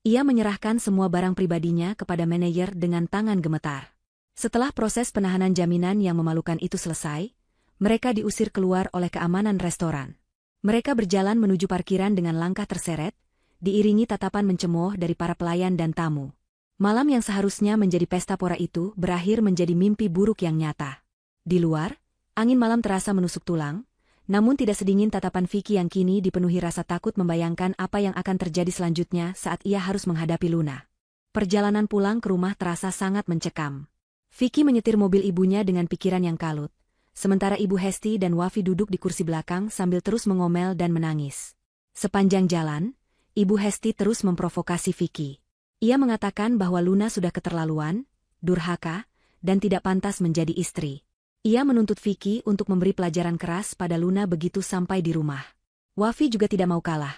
Ia menyerahkan semua barang pribadinya kepada manajer dengan tangan gemetar. Setelah proses penahanan jaminan yang memalukan itu selesai, mereka diusir keluar oleh keamanan restoran. Mereka berjalan menuju parkiran dengan langkah terseret, diiringi tatapan mencemooh dari para pelayan dan tamu. Malam yang seharusnya menjadi pesta pora itu berakhir menjadi mimpi buruk yang nyata. Di luar, angin malam terasa menusuk tulang, namun tidak sedingin tatapan Vicky yang kini dipenuhi rasa takut membayangkan apa yang akan terjadi selanjutnya saat ia harus menghadapi Luna. Perjalanan pulang ke rumah terasa sangat mencekam. Vicky menyetir mobil ibunya dengan pikiran yang kalut, sementara Ibu Hesti dan Wafi duduk di kursi belakang sambil terus mengomel dan menangis. Sepanjang jalan, Ibu Hesti terus memprovokasi Vicky. Ia mengatakan bahwa Luna sudah keterlaluan, durhaka, dan tidak pantas menjadi istri. Ia menuntut Vicky untuk memberi pelajaran keras pada Luna begitu sampai di rumah. Wafi juga tidak mau kalah.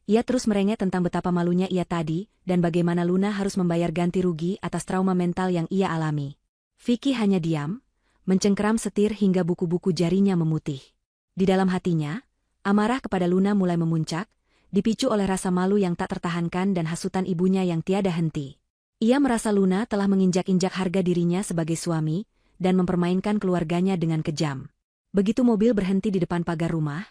Ia terus merengek tentang betapa malunya ia tadi dan bagaimana Luna harus membayar ganti rugi atas trauma mental yang ia alami. Vicky hanya diam, mencengkeram setir hingga buku-buku jarinya memutih. Di dalam hatinya, amarah kepada Luna mulai memuncak, dipicu oleh rasa malu yang tak tertahankan dan hasutan ibunya yang tiada henti. Ia merasa Luna telah menginjak-injak harga dirinya sebagai suami, dan mempermainkan keluarganya dengan kejam. Begitu mobil berhenti di depan pagar rumah,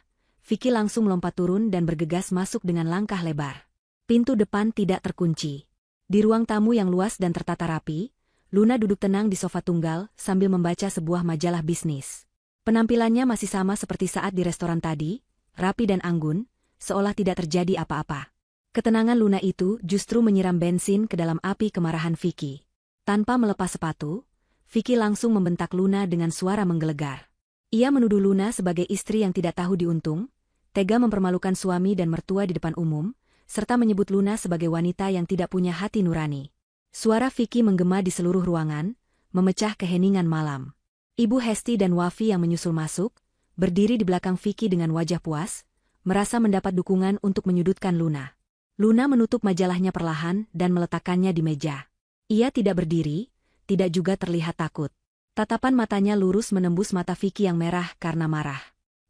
Vicky langsung melompat turun dan bergegas masuk dengan langkah lebar. Pintu depan tidak terkunci. Di ruang tamu yang luas dan tertata rapi, Luna duduk tenang di sofa tunggal sambil membaca sebuah majalah bisnis. Penampilannya masih sama seperti saat di restoran tadi, rapi dan anggun, seolah tidak terjadi apa-apa. Ketenangan Luna itu justru menyiram bensin ke dalam api kemarahan Vicky. Tanpa melepas sepatu, Vicky langsung membentak Luna dengan suara menggelegar. Ia menuduh Luna sebagai istri yang tidak tahu diuntung, tega mempermalukan suami dan mertua di depan umum, serta menyebut Luna sebagai wanita yang tidak punya hati nurani. Suara Vicky menggema di seluruh ruangan, memecah keheningan malam. Ibu Hesti dan Wafi yang menyusul masuk, berdiri di belakang Vicky dengan wajah puas, merasa mendapat dukungan untuk menyudutkan Luna. Luna menutup majalahnya perlahan dan meletakkannya di meja. Ia tidak berdiri, tidak juga terlihat takut. Tatapan matanya lurus menembus mata Vicky yang merah karena marah.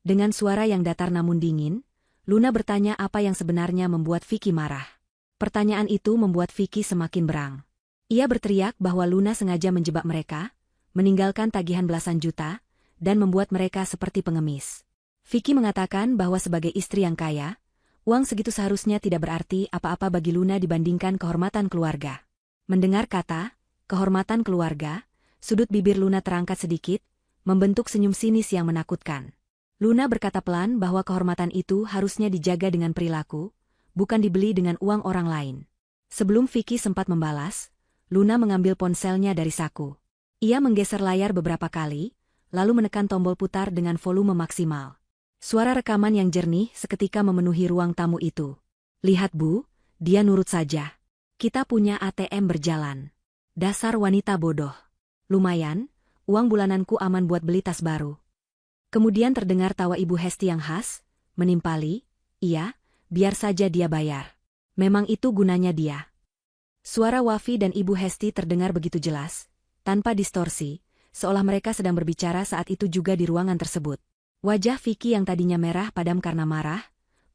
Dengan suara yang datar namun dingin, Luna bertanya apa yang sebenarnya membuat Vicky marah. Pertanyaan itu membuat Vicky semakin berang. Ia berteriak bahwa Luna sengaja menjebak mereka, meninggalkan tagihan belasan juta, dan membuat mereka seperti pengemis. Vicky mengatakan bahwa sebagai istri yang kaya, uang segitu seharusnya tidak berarti apa-apa bagi Luna dibandingkan kehormatan keluarga. Mendengar kata kehormatan keluarga, sudut bibir Luna terangkat sedikit, membentuk senyum sinis yang menakutkan. Luna berkata pelan bahwa kehormatan itu harusnya dijaga dengan perilaku, bukan dibeli dengan uang orang lain. Sebelum Vicky sempat membalas, Luna mengambil ponselnya dari saku. Ia menggeser layar beberapa kali, lalu menekan tombol putar dengan volume maksimal. Suara rekaman yang jernih seketika memenuhi ruang tamu itu. "Lihat Bu, dia nurut saja. Kita punya ATM berjalan. Dasar wanita bodoh. Lumayan, uang bulananku aman buat beli tas baru." Kemudian terdengar tawa Ibu Hesti yang khas, menimpali, "Iya, biar saja dia bayar. Memang itu gunanya dia." Suara Wafi dan Ibu Hesti terdengar begitu jelas, tanpa distorsi, seolah mereka sedang berbicara saat itu juga di ruangan tersebut. Wajah Vicky yang tadinya merah padam karena marah,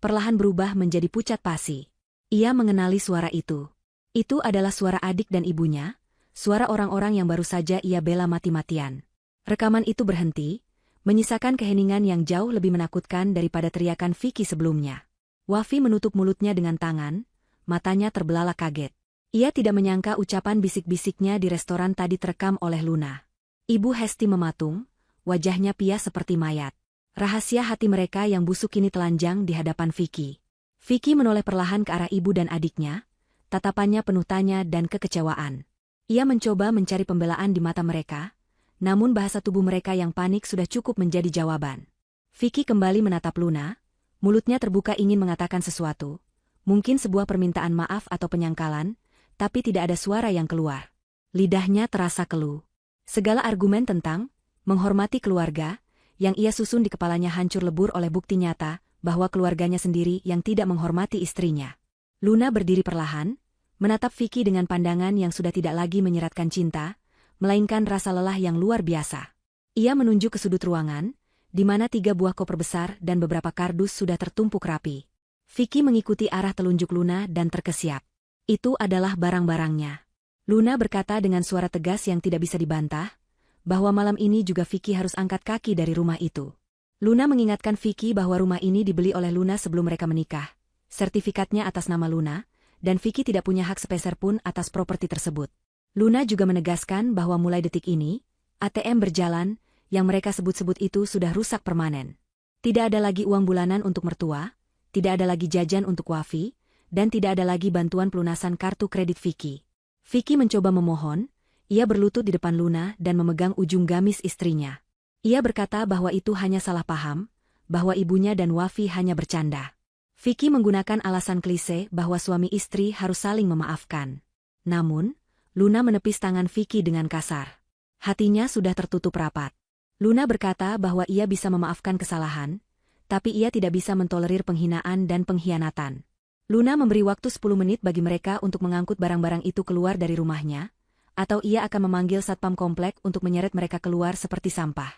perlahan berubah menjadi pucat pasi. Ia mengenali suara itu. Itu adalah suara adik dan ibunya, suara orang-orang yang baru saja ia bela mati-matian. Rekaman itu berhenti, menyisakan keheningan yang jauh lebih menakutkan daripada teriakan Vicky sebelumnya. Wafi menutup mulutnya dengan tangan, matanya terbelalak kaget. Ia tidak menyangka ucapan bisik-bisiknya di restoran tadi terekam oleh Luna. Ibu Hesti mematung, wajahnya pias seperti mayat. Rahasia hati mereka yang busuk kini telanjang di hadapan Vicky. Vicky menoleh perlahan ke arah ibu dan adiknya, tatapannya penuh tanya dan kekecewaan. Ia mencoba mencari pembelaan di mata mereka, namun bahasa tubuh mereka yang panik sudah cukup menjadi jawaban. Vicky kembali menatap Luna, mulutnya terbuka ingin mengatakan sesuatu. Mungkin sebuah permintaan maaf atau penyangkalan, tapi tidak ada suara yang keluar. Lidahnya terasa keluh. Segala argumen tentang menghormati keluarga yang ia susun di kepalanya hancur lebur oleh bukti nyata bahwa keluarganya sendiri yang tidak menghormati istrinya. Luna berdiri perlahan, menatap Vicky dengan pandangan yang sudah tidak lagi menyeratkan cinta, melainkan rasa lelah yang luar biasa. Ia menunjuk ke sudut ruangan, di mana 3 buah koper besar dan beberapa kardus sudah tertumpuk rapi. Vicky mengikuti arah telunjuk Luna dan terkesiap. Itu adalah barang-barangnya. Luna berkata dengan suara tegas yang tidak bisa dibantah, bahwa malam ini juga Vicky harus angkat kaki dari rumah itu. Luna mengingatkan Vicky bahwa rumah ini dibeli oleh Luna sebelum mereka menikah. Sertifikatnya atas nama Luna, dan Vicky tidak punya hak sepeser pun atas properti tersebut. Luna juga menegaskan bahwa mulai detik ini, ATM berjalan, yang mereka sebut-sebut itu sudah rusak permanen. Tidak ada lagi uang bulanan untuk mertua, tidak ada lagi jajan untuk Wafi, dan tidak ada lagi bantuan pelunasan kartu kredit Vicky. Vicky mencoba memohon, ia berlutut di depan Luna dan memegang ujung gamis istrinya. Ia berkata bahwa itu hanya salah paham, bahwa ibunya dan Wafi hanya bercanda. Vicky menggunakan alasan klise bahwa suami istri harus saling memaafkan. Namun, Luna menepis tangan Vicky dengan kasar. Hatinya sudah tertutup rapat. Luna berkata bahwa ia bisa memaafkan kesalahan, tapi ia tidak bisa mentolerir penghinaan dan pengkhianatan. Luna memberi waktu 10 menit bagi mereka untuk mengangkut barang-barang itu keluar dari rumahnya, atau ia akan memanggil satpam komplek untuk menyeret mereka keluar seperti sampah.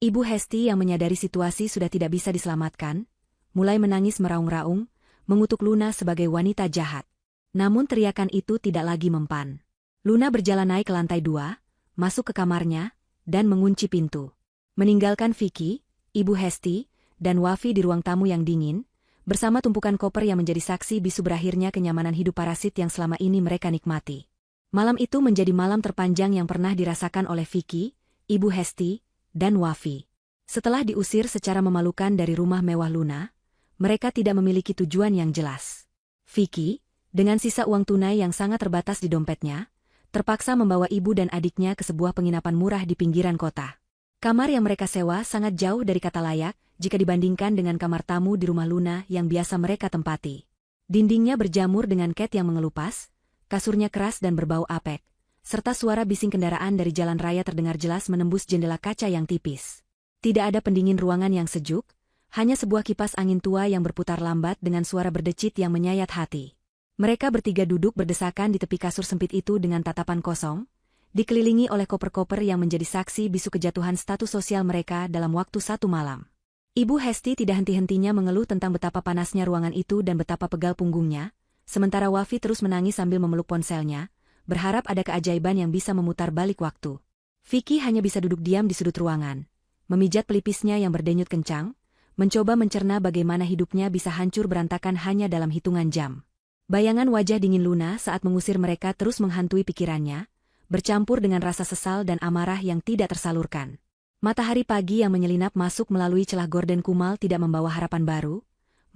Ibu Hesti yang menyadari situasi sudah tidak bisa diselamatkan, mulai menangis meraung-raung, mengutuk Luna sebagai wanita jahat. Namun teriakan itu tidak lagi mempan. Luna berjalan naik ke lantai 2, masuk ke kamarnya, dan mengunci pintu. Meninggalkan Vicky, Ibu Hesti, dan Wafi di ruang tamu yang dingin, bersama tumpukan koper yang menjadi saksi bisu berakhirnya kenyamanan hidup parasit yang selama ini mereka nikmati. Malam itu menjadi malam terpanjang yang pernah dirasakan oleh Vicky, Ibu Hesti, dan Wafi. Setelah diusir secara memalukan dari rumah mewah Luna, mereka tidak memiliki tujuan yang jelas. Vicky, dengan sisa uang tunai yang sangat terbatas di dompetnya, terpaksa membawa ibu dan adiknya ke sebuah penginapan murah di pinggiran kota. Kamar yang mereka sewa sangat jauh dari kata layak jika dibandingkan dengan kamar tamu di rumah Luna yang biasa mereka tempati. Dindingnya berjamur dengan cat yang mengelupas, kasurnya keras dan berbau apek, serta suara bising kendaraan dari jalan raya terdengar jelas menembus jendela kaca yang tipis. Tidak ada pendingin ruangan yang sejuk, hanya sebuah kipas angin tua yang berputar lambat dengan suara berdecit yang menyayat hati. Mereka bertiga duduk berdesakan di tepi kasur sempit itu dengan tatapan kosong, dikelilingi oleh koper-koper yang menjadi saksi bisu kejatuhan status sosial mereka dalam waktu 1 malam. Ibu Hesti tidak henti-hentinya mengeluh tentang betapa panasnya ruangan itu dan betapa pegal punggungnya, sementara Wafi terus menangis sambil memeluk ponselnya, berharap ada keajaiban yang bisa memutar balik waktu. Vicky hanya bisa duduk diam di sudut ruangan, memijat pelipisnya yang berdenyut kencang, mencoba mencerna bagaimana hidupnya bisa hancur berantakan hanya dalam hitungan jam. Bayangan wajah dingin Luna saat mengusir mereka terus menghantui pikirannya, bercampur dengan rasa sesal dan amarah yang tidak tersalurkan. Matahari pagi yang menyelinap masuk melalui celah gorden kumal tidak membawa harapan baru,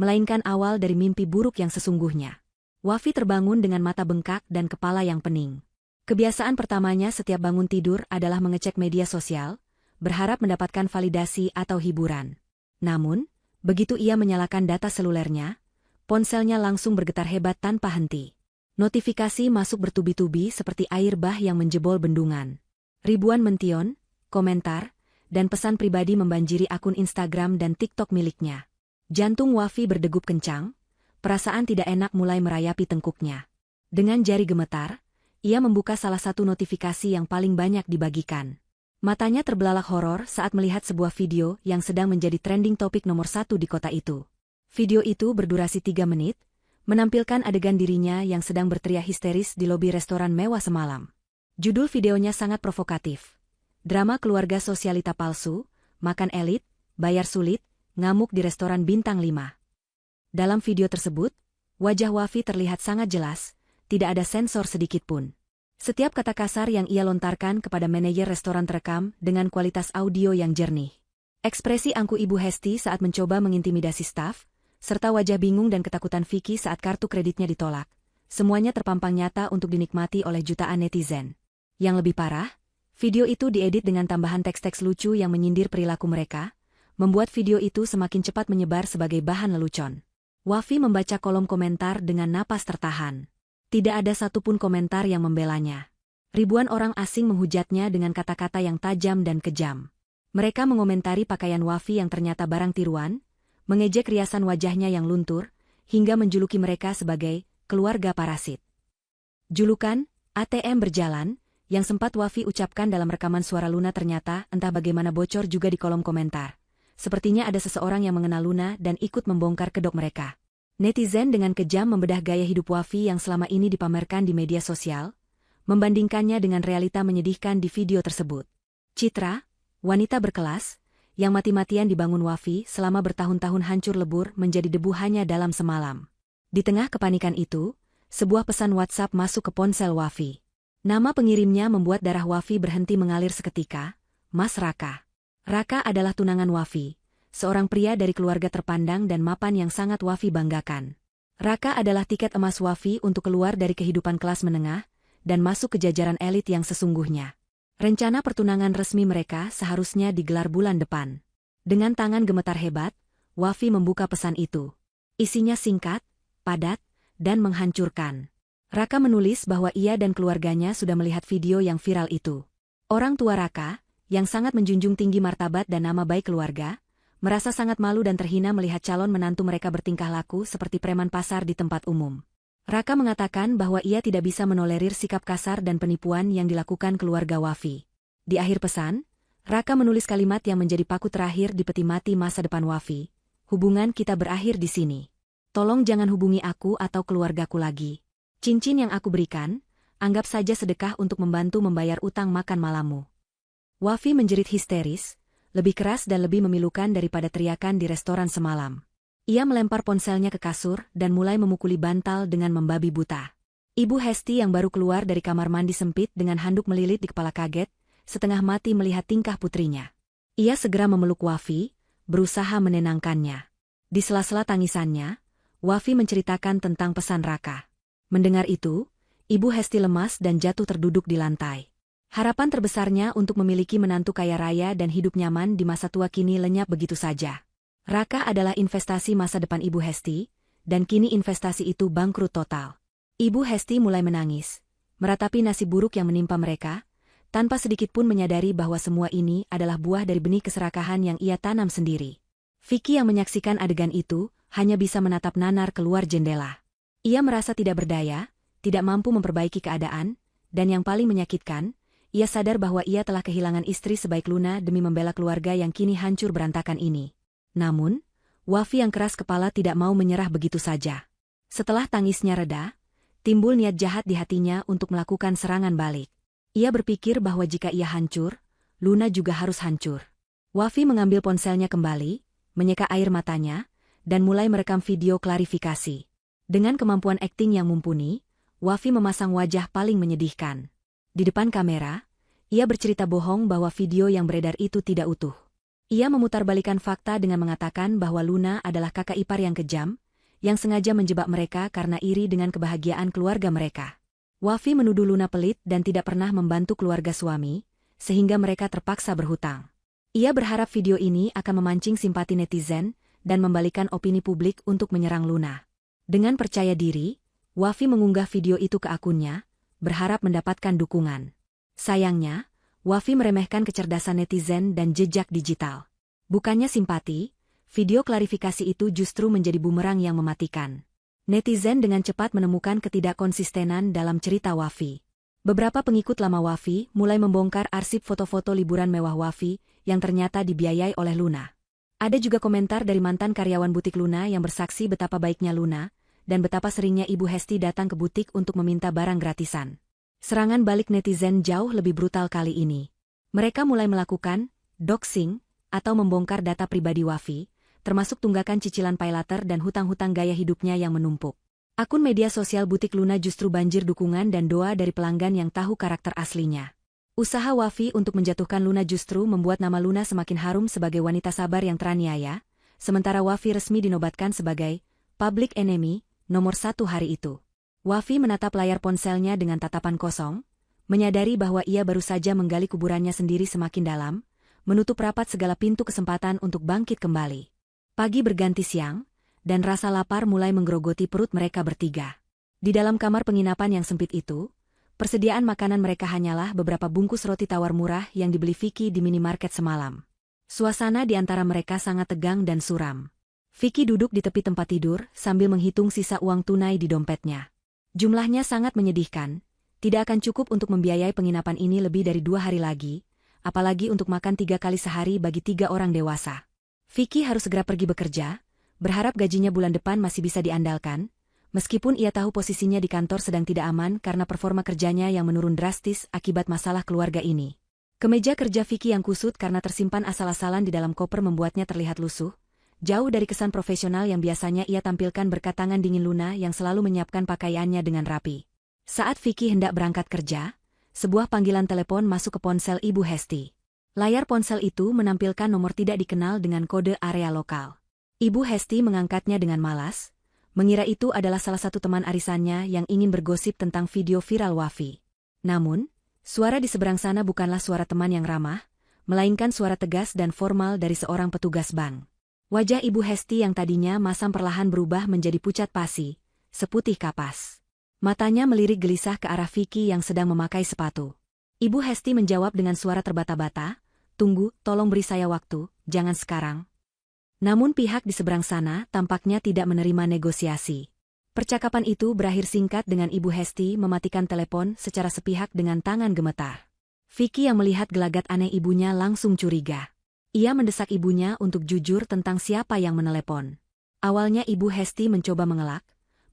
melainkan awal dari mimpi buruk yang sesungguhnya. Wafi terbangun dengan mata bengkak dan kepala yang pening. Kebiasaan pertamanya setiap bangun tidur adalah mengecek media sosial, berharap mendapatkan validasi atau hiburan. Namun, begitu ia menyalakan data selulernya, ponselnya langsung bergetar hebat tanpa henti. Notifikasi masuk bertubi-tubi seperti air bah yang menjebol bendungan. Ribuan mention, komentar, dan pesan pribadi membanjiri akun Instagram dan TikTok miliknya. Jantung Wafi berdegup kencang, perasaan tidak enak mulai merayapi tengkuknya. Dengan jari gemetar, ia membuka salah satu notifikasi yang paling banyak dibagikan. Matanya terbelalak horor saat melihat sebuah video yang sedang menjadi trending topik nomor 1 di kota itu. Video itu berdurasi 3 menit, menampilkan adegan dirinya yang sedang berteriak histeris di lobi restoran mewah semalam. Judul videonya sangat provokatif. Drama keluarga sosialita palsu, makan elit, bayar sulit, ngamuk di restoran bintang 5. Dalam video tersebut, wajah Wafi terlihat sangat jelas, tidak ada sensor sedikit pun. Setiap kata kasar yang ia lontarkan kepada manajer restoran terekam dengan kualitas audio yang jernih. Ekspresi angkuh Ibu Hesti saat mencoba mengintimidasi staf, serta wajah bingung dan ketakutan Vicky saat kartu kreditnya ditolak, semuanya terpampang nyata untuk dinikmati oleh jutaan netizen. Yang lebih parah, video itu diedit dengan tambahan teks-teks lucu yang menyindir perilaku mereka, membuat video itu semakin cepat menyebar sebagai bahan lelucon. Wafi membaca kolom komentar dengan napas tertahan. Tidak ada satupun komentar yang membelanya. Ribuan orang asing menghujatnya dengan kata-kata yang tajam dan kejam. Mereka mengomentari pakaian Wafi yang ternyata barang tiruan, mengejek riasan wajahnya yang luntur, hingga menjuluki mereka sebagai keluarga parasit. Julukan ATM berjalan yang sempat Wafi ucapkan dalam rekaman suara Luna ternyata entah bagaimana bocor juga di kolom komentar. Sepertinya ada seseorang yang mengenal Luna dan ikut membongkar kedok mereka. Netizen dengan kejam membedah gaya hidup Wafi yang selama ini dipamerkan di media sosial, membandingkannya dengan realita menyedihkan di video tersebut. Citra, wanita berkelas, yang mati-matian dibangun Wafi selama bertahun-tahun hancur lebur menjadi debu hanya dalam semalam. Di tengah kepanikan itu, sebuah pesan WhatsApp masuk ke ponsel Wafi. Nama pengirimnya membuat darah Wafi berhenti mengalir seketika, Mas Raka. Raka adalah tunangan Wafi, seorang pria dari keluarga terpandang dan mapan yang sangat Wafi banggakan. Raka adalah tiket emas Wafi untuk keluar dari kehidupan kelas menengah dan masuk ke jajaran elit yang sesungguhnya. Rencana pertunangan resmi mereka seharusnya digelar bulan depan. Dengan tangan gemetar hebat, Wafi membuka pesan itu. Isinya singkat, padat, dan menghancurkan. Raka menulis bahwa ia dan keluarganya sudah melihat video yang viral itu. Orang tua Raka, yang sangat menjunjung tinggi martabat dan nama baik keluarga, merasa sangat malu dan terhina melihat calon menantu mereka bertingkah laku seperti preman pasar di tempat umum. Raka mengatakan bahwa ia tidak bisa menolerir sikap kasar dan penipuan yang dilakukan keluarga Wafi. Di akhir pesan, Raka menulis kalimat yang menjadi paku terakhir di peti mati masa depan Wafi. Hubungan kita berakhir di sini. Tolong jangan hubungi aku atau keluargaku lagi. Cincin yang aku berikan, anggap saja sedekah untuk membantu membayar utang makan malammu. Wafi menjerit histeris, lebih keras dan lebih memilukan daripada teriakan di restoran semalam. Ia melempar ponselnya ke kasur dan mulai memukuli bantal dengan membabi buta. Ibu Hesti yang baru keluar dari kamar mandi sempit dengan handuk melilit di kepala kaget, setengah mati melihat tingkah putrinya. Ia segera memeluk Wafi, berusaha menenangkannya. Di sela-sela tangisannya, Wafi menceritakan tentang pesan Raka. Mendengar itu, Ibu Hesti lemas dan jatuh terduduk di lantai. Harapan terbesarnya untuk memiliki menantu kaya raya dan hidup nyaman di masa tua kini lenyap begitu saja. Raka adalah investasi masa depan Ibu Hesti, dan kini investasi itu bangkrut total. Ibu Hesti mulai menangis, meratapi nasib buruk yang menimpa mereka, tanpa sedikitpun menyadari bahwa semua ini adalah buah dari benih keserakahan yang ia tanam sendiri. Vicky yang menyaksikan adegan itu, hanya bisa menatap nanar keluar jendela. Ia merasa tidak berdaya, tidak mampu memperbaiki keadaan, dan yang paling menyakitkan, ia sadar bahwa ia telah kehilangan istri sebaik Luna demi membela keluarga yang kini hancur berantakan ini. Namun, Wafi yang keras kepala tidak mau menyerah begitu saja. Setelah tangisnya reda, timbul niat jahat di hatinya untuk melakukan serangan balik. Ia berpikir bahwa jika ia hancur, Luna juga harus hancur. Wafi mengambil ponselnya kembali, menyeka air matanya, dan mulai merekam video klarifikasi. Dengan kemampuan akting yang mumpuni, Wafi memasang wajah paling menyedihkan. Di depan kamera, ia bercerita bohong bahwa video yang beredar itu tidak utuh. Ia memutarbalikkan fakta dengan mengatakan bahwa Luna adalah kakak ipar yang kejam, yang sengaja menjebak mereka karena iri dengan kebahagiaan keluarga mereka. Wafi menuduh Luna pelit dan tidak pernah membantu keluarga suami, sehingga mereka terpaksa berhutang. Ia berharap video ini akan memancing simpati netizen dan membalikan opini publik untuk menyerang Luna. Dengan percaya diri, Wafi mengunggah video itu ke akunnya, berharap mendapatkan dukungan. Sayangnya, Wafi meremehkan kecerdasan netizen dan jejak digital. Bukannya simpati, video klarifikasi itu justru menjadi bumerang yang mematikan. Netizen dengan cepat menemukan ketidakkonsistenan dalam cerita Wafi. Beberapa pengikut lama Wafi mulai membongkar arsip foto-foto liburan mewah Wafi yang ternyata dibiayai oleh Luna. Ada juga komentar dari mantan karyawan butik Luna yang bersaksi betapa baiknya Luna, dan betapa seringnya Ibu Hesti datang ke butik untuk meminta barang gratisan. Serangan balik netizen jauh lebih brutal kali ini. Mereka mulai melakukan doxing atau membongkar data pribadi Wafi, termasuk tunggakan cicilan paylater dan hutang-hutang gaya hidupnya yang menumpuk. Akun media sosial butik Luna justru banjir dukungan dan doa dari pelanggan yang tahu karakter aslinya. Usaha Wafi untuk menjatuhkan Luna justru membuat nama Luna semakin harum sebagai wanita sabar yang teraniaya, sementara Wafi resmi dinobatkan sebagai public enemy nomor 1 hari itu. Wafi menatap layar ponselnya dengan tatapan kosong, menyadari bahwa ia baru saja menggali kuburannya sendiri semakin dalam, menutup rapat segala pintu kesempatan untuk bangkit kembali. Pagi berganti siang, dan rasa lapar mulai menggerogoti perut mereka bertiga. Di dalam kamar penginapan yang sempit itu, persediaan makanan mereka hanyalah beberapa bungkus roti tawar murah yang dibeli Vicky di minimarket semalam. Suasana di antara mereka sangat tegang dan suram. Vicky duduk di tepi tempat tidur sambil menghitung sisa uang tunai di dompetnya. Jumlahnya sangat menyedihkan, tidak akan cukup untuk membiayai penginapan ini lebih dari 2 hari lagi, apalagi untuk makan 3 kali sehari bagi 3 orang dewasa. Vicky harus segera pergi bekerja, berharap gajinya bulan depan masih bisa diandalkan, meskipun ia tahu posisinya di kantor sedang tidak aman karena performa kerjanya yang menurun drastis akibat masalah keluarga ini. Kemeja kerja Vicky yang kusut karena tersimpan asal-asalan di dalam koper membuatnya terlihat lusuh, jauh dari kesan profesional yang biasanya ia tampilkan berkat tangan dingin Luna yang selalu menyiapkan pakaiannya dengan rapi. Saat Vicky hendak berangkat kerja, sebuah panggilan telepon masuk ke ponsel Ibu Hesti. Layar ponsel itu menampilkan nomor tidak dikenal dengan kode area lokal. Ibu Hesti mengangkatnya dengan malas, mengira itu adalah salah satu teman arisannya yang ingin bergosip tentang video viral Wafi. Namun, suara di seberang sana bukanlah suara teman yang ramah, melainkan suara tegas dan formal dari seorang petugas bank. Wajah Ibu Hesti yang tadinya masam perlahan berubah menjadi pucat pasi, seputih kapas. Matanya melirik gelisah ke arah Vicky yang sedang memakai sepatu. Ibu Hesti menjawab dengan suara terbata-bata, "Tunggu, tolong beri saya waktu, jangan sekarang." Namun pihak di seberang sana tampaknya tidak menerima negosiasi. Percakapan itu berakhir singkat dengan Ibu Hesti mematikan telepon secara sepihak dengan tangan gemetar. Vicky yang melihat gelagat aneh ibunya langsung curiga. Ia mendesak ibunya untuk jujur tentang siapa yang menelepon. Awalnya Ibu Hesti mencoba mengelak,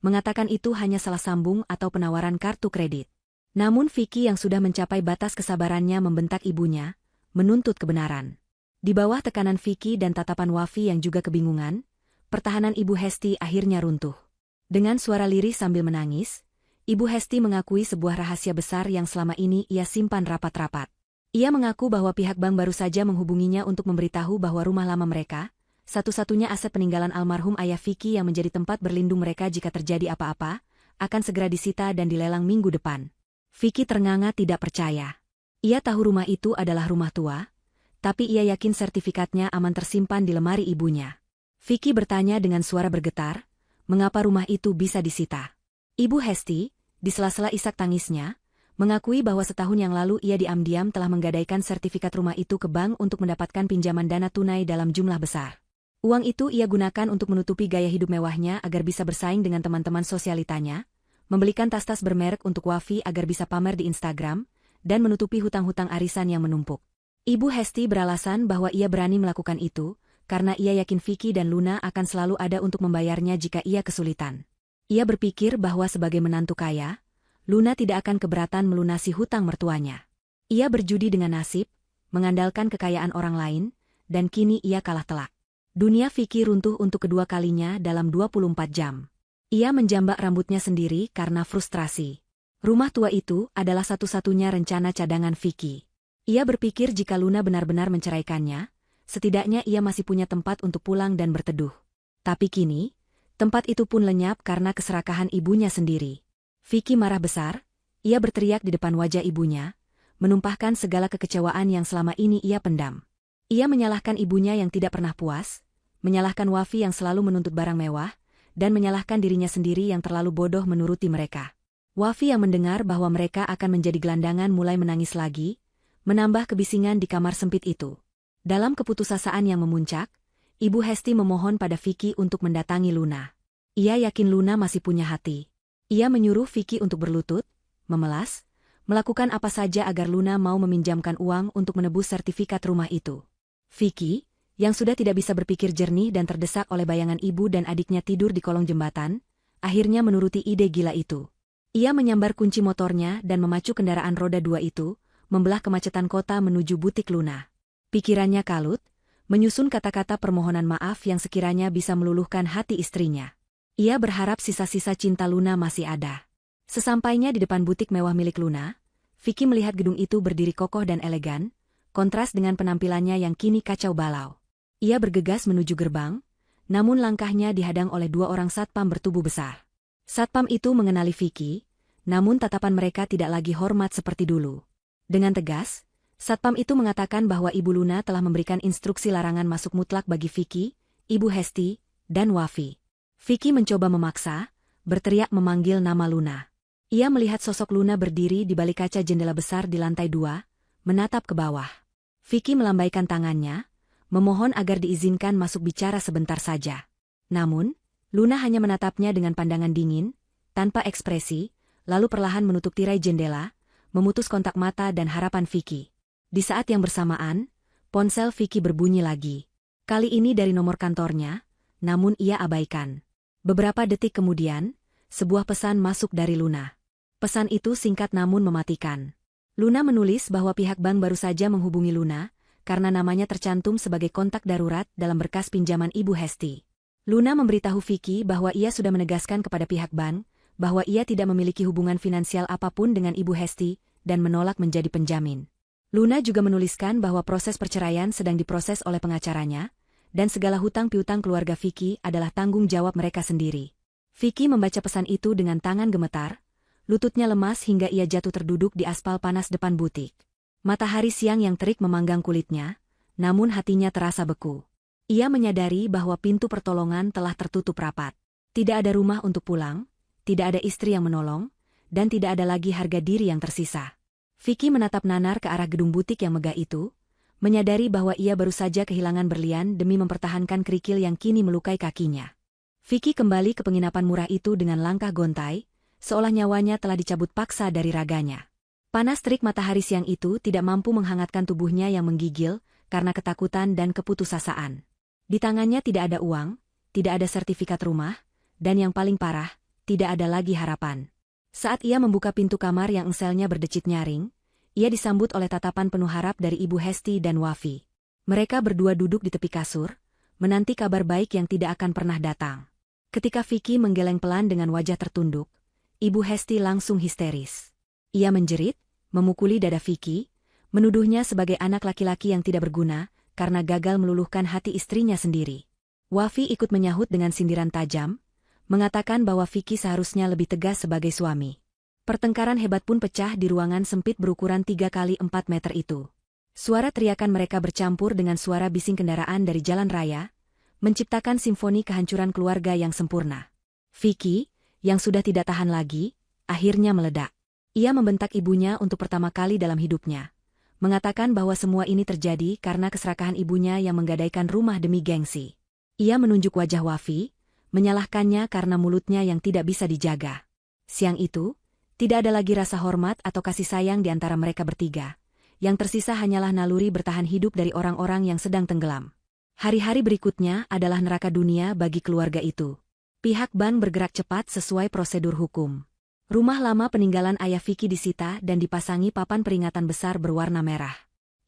mengatakan itu hanya salah sambung atau penawaran kartu kredit. Namun Vicky yang sudah mencapai batas kesabarannya membentak ibunya, menuntut kebenaran. Di bawah tekanan Vicky dan tatapan Wafi yang juga kebingungan, pertahanan Ibu Hesti akhirnya runtuh. Dengan suara lirih sambil menangis, Ibu Hesti mengakui sebuah rahasia besar yang selama ini ia simpan rapat-rapat. Ia mengaku bahwa pihak bank baru saja menghubunginya untuk memberitahu bahwa rumah lama mereka, satu-satunya aset peninggalan almarhum ayah Vicky yang menjadi tempat berlindung mereka jika terjadi apa-apa, akan segera disita dan dilelang minggu depan. Vicky ternganga tidak percaya. Ia tahu rumah itu adalah rumah tua, tapi ia yakin sertifikatnya aman tersimpan di lemari ibunya. Vicky bertanya dengan suara bergetar, mengapa rumah itu bisa disita? Ibu Hesti, di sela-sela isak tangisnya, mengakui bahwa setahun yang lalu ia diam-diam telah menggadaikan sertifikat rumah itu ke bank untuk mendapatkan pinjaman dana tunai dalam jumlah besar. Uang itu ia gunakan untuk menutupi gaya hidup mewahnya agar bisa bersaing dengan teman-teman sosialitanya, membelikan tas-tas bermerek untuk Wafi agar bisa pamer di Instagram, dan menutupi hutang-hutang arisan yang menumpuk. Ibu Hesti beralasan bahwa ia berani melakukan itu, karena ia yakin Vicky dan Luna akan selalu ada untuk membayarnya jika ia kesulitan. Ia berpikir bahwa sebagai menantu kaya, Luna tidak akan keberatan melunasi hutang mertuanya. Ia berjudi dengan nasib, mengandalkan kekayaan orang lain, dan kini ia kalah telak. Dunia Vicky runtuh untuk kedua kalinya dalam 24 jam. Ia menjambak rambutnya sendiri karena frustrasi. Rumah tua itu adalah satu-satunya rencana cadangan Vicky. Ia berpikir jika Luna benar-benar menceraikannya, setidaknya ia masih punya tempat untuk pulang dan berteduh. Tapi kini, tempat itu pun lenyap karena keserakahan ibunya sendiri. Vicky marah besar, ia berteriak di depan wajah ibunya, menumpahkan segala kekecewaan yang selama ini ia pendam. Ia menyalahkan ibunya yang tidak pernah puas, menyalahkan Wafi yang selalu menuntut barang mewah, dan menyalahkan dirinya sendiri yang terlalu bodoh menuruti mereka. Wafi yang mendengar bahwa mereka akan menjadi gelandangan mulai menangis lagi, menambah kebisingan di kamar sempit itu. Dalam keputusasaan yang memuncak, Ibu Hesti memohon pada Vicky untuk mendatangi Luna. Ia yakin Luna masih punya hati. Ia menyuruh Vicky untuk berlutut, memelas, melakukan apa saja agar Luna mau meminjamkan uang untuk menebus sertifikat rumah itu. Vicky, yang sudah tidak bisa berpikir jernih dan terdesak oleh bayangan ibu dan adiknya tidur di kolong jembatan, akhirnya menuruti ide gila itu. Ia menyambar kunci motornya dan memacu kendaraan roda 2 itu, membelah kemacetan kota menuju butik Luna. Pikirannya kalut, menyusun kata-kata permohonan maaf yang sekiranya bisa meluluhkan hati istrinya. Ia berharap sisa-sisa cinta Luna masih ada. Sesampainya di depan butik mewah milik Luna, Vicky melihat gedung itu berdiri kokoh dan elegan, kontras dengan penampilannya yang kini kacau balau. Ia bergegas menuju gerbang, namun langkahnya dihadang oleh 2 orang satpam bertubuh besar. Satpam itu mengenali Vicky, namun tatapan mereka tidak lagi hormat seperti dulu. Dengan tegas, Satpam itu mengatakan bahwa Ibu Luna telah memberikan instruksi larangan masuk mutlak bagi Vicky, Ibu Hesti, dan Wafi. Vicky mencoba memaksa, berteriak memanggil nama Luna. Ia melihat sosok Luna berdiri di balik kaca jendela besar di lantai 2, menatap ke bawah. Vicky melambaikan tangannya, memohon agar diizinkan masuk bicara sebentar saja. Namun, Luna hanya menatapnya dengan pandangan dingin, tanpa ekspresi, lalu perlahan menutup tirai jendela, memutus kontak mata dan harapan Vicky. Di saat yang bersamaan, ponsel Vicky berbunyi lagi. Kali ini dari nomor kantornya, namun ia abaikan. Beberapa detik kemudian, sebuah pesan masuk dari Luna. Pesan itu singkat namun mematikan. Luna menulis bahwa pihak bank baru saja menghubungi Luna, karena namanya tercantum sebagai kontak darurat dalam berkas pinjaman Ibu Hesti. Luna memberitahu Vicky bahwa ia sudah menegaskan kepada pihak bank, bahwa ia tidak memiliki hubungan finansial apapun dengan Ibu Hesti, dan menolak menjadi penjamin. Luna juga menuliskan bahwa proses perceraian sedang diproses oleh pengacaranya, dan segala hutang piutang keluarga Vicky adalah tanggung jawab mereka sendiri. Vicky membaca pesan itu dengan tangan gemetar, lututnya lemas hingga ia jatuh terduduk di aspal panas depan butik. Matahari siang yang terik memanggang kulitnya, namun hatinya terasa beku. Ia menyadari bahwa pintu pertolongan telah tertutup rapat. Tidak ada rumah untuk pulang, tidak ada istri yang menolong, dan tidak ada lagi harga diri yang tersisa. Vicky menatap nanar ke arah gedung butik yang megah itu, menyadari bahwa ia baru saja kehilangan berlian demi mempertahankan kerikil yang kini melukai kakinya. Vicky kembali ke penginapan murah itu dengan langkah gontai, seolah nyawanya telah dicabut paksa dari raganya. Panas terik matahari siang itu tidak mampu menghangatkan tubuhnya yang menggigil karena ketakutan dan keputusasaan. Di tangannya tidak ada uang, tidak ada sertifikat rumah, dan yang paling parah, tidak ada lagi harapan. Saat ia membuka pintu kamar yang engselnya berdecit nyaring, ia disambut oleh tatapan penuh harap dari Ibu Hesti dan Wafi. Mereka berdua duduk di tepi kasur, menanti kabar baik yang tidak akan pernah datang. Ketika Vicky menggeleng pelan dengan wajah tertunduk, Ibu Hesti langsung histeris. Ia menjerit, memukuli dada Vicky, menuduhnya sebagai anak laki-laki yang tidak berguna, karena gagal meluluhkan hati istrinya sendiri. Wafi ikut menyahut dengan sindiran tajam, mengatakan bahwa Vicky seharusnya lebih tegas sebagai suami. Pertengkaran hebat pun pecah di ruangan sempit berukuran 3 kali 4 meter itu. Suara teriakan mereka bercampur dengan suara bising kendaraan dari jalan raya, menciptakan simfoni kehancuran keluarga yang sempurna. Vicky, yang sudah tidak tahan lagi, akhirnya meledak. Ia membentak ibunya untuk pertama kali dalam hidupnya, mengatakan bahwa semua ini terjadi karena keserakahan ibunya yang menggadaikan rumah demi gengsi. Ia menunjuk wajah Wafi, menyalahkannya karena mulutnya yang tidak bisa dijaga. Siang itu, tidak ada lagi rasa hormat atau kasih sayang di antara mereka bertiga. Yang tersisa hanyalah naluri bertahan hidup dari orang-orang yang sedang tenggelam. Hari-hari berikutnya adalah neraka dunia bagi keluarga itu. Pihak bank bergerak cepat sesuai prosedur hukum. Rumah lama peninggalan ayah Vicky disita dan dipasangi papan peringatan besar berwarna merah.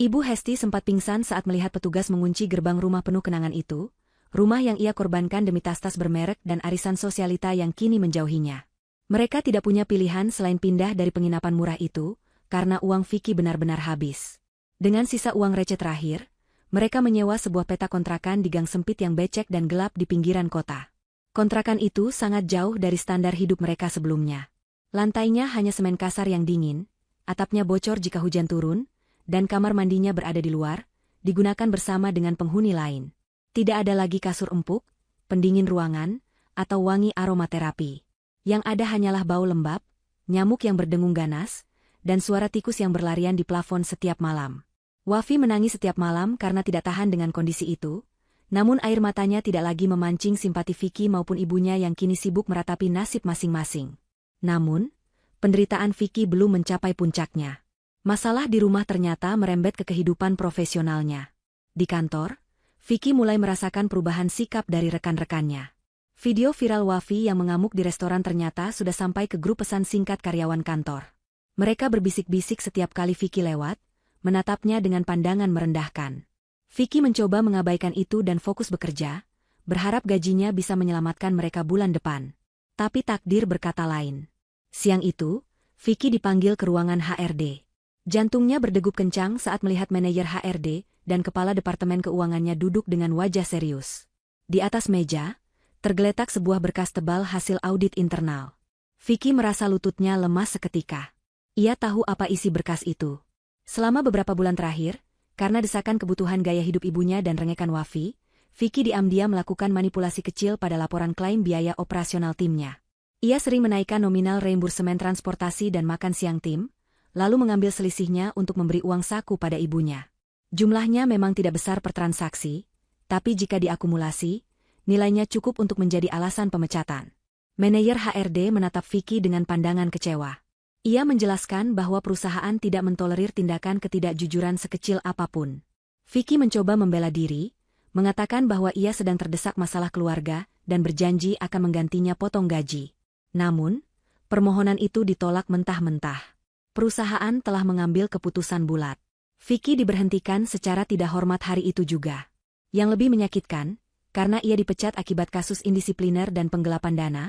Ibu Hesti sempat pingsan saat melihat petugas mengunci gerbang rumah penuh kenangan itu, rumah yang ia korbankan demi tas-tas bermerek dan arisan sosialita yang kini menjauhinya. Mereka tidak punya pilihan selain pindah dari penginapan murah itu, karena uang Vicky benar-benar habis. Dengan sisa uang receh terakhir, mereka menyewa sebuah peta kontrakan di gang sempit yang becek dan gelap di pinggiran kota. Kontrakan itu sangat jauh dari standar hidup mereka sebelumnya. Lantainya hanya semen kasar yang dingin, atapnya bocor jika hujan turun, dan kamar mandinya berada di luar, digunakan bersama dengan penghuni lain. Tidak ada lagi kasur empuk, pendingin ruangan, atau wangi aromaterapi. Yang ada hanyalah bau lembab, nyamuk yang berdengung ganas, dan suara tikus yang berlarian di plafon setiap malam. Wafi menangis setiap malam karena tidak tahan dengan kondisi itu, namun air matanya tidak lagi memancing simpati Vicky maupun ibunya yang kini sibuk meratapi nasib masing-masing. Namun, penderitaan Vicky belum mencapai puncaknya. Masalah di rumah ternyata merembet ke kehidupan profesionalnya. Di kantor, Vicky mulai merasakan perubahan sikap dari rekan-rekannya. Video viral Wafi yang mengamuk di restoran ternyata sudah sampai ke grup pesan singkat karyawan kantor. Mereka berbisik-bisik setiap kali Vicky lewat, menatapnya dengan pandangan merendahkan. Vicky mencoba mengabaikan itu dan fokus bekerja, berharap gajinya bisa menyelamatkan mereka bulan depan. Tapi takdir berkata lain. Siang itu, Vicky dipanggil ke ruangan HRD. Jantungnya berdegup kencang saat melihat manajer HRD dan kepala departemen keuangannya duduk dengan wajah serius. Di atas meja, tergeletak sebuah berkas tebal hasil audit internal. Vicky merasa lututnya lemas seketika. Ia tahu apa isi berkas itu. Selama beberapa bulan terakhir, karena desakan kebutuhan gaya hidup ibunya dan rengekan Wafi, Vicky diam-diam melakukan manipulasi kecil pada laporan klaim biaya operasional timnya. Ia sering menaikkan nominal reimbursemen transportasi dan makan siang tim, lalu mengambil selisihnya untuk memberi uang saku pada ibunya. Jumlahnya memang tidak besar per transaksi, tapi jika diakumulasi, nilainya cukup untuk menjadi alasan pemecatan. Manajer HRD menatap Vicky dengan pandangan kecewa. Ia menjelaskan bahwa perusahaan tidak mentolerir tindakan ketidakjujuran sekecil apapun. Vicky mencoba membela diri, mengatakan bahwa ia sedang terdesak masalah keluarga dan berjanji akan menggantinya potong gaji. Namun, permohonan itu ditolak mentah-mentah. Perusahaan telah mengambil keputusan bulat. Vicky diberhentikan secara tidak hormat hari itu juga. Yang lebih menyakitkan, karena ia dipecat akibat kasus indisipliner dan penggelapan dana,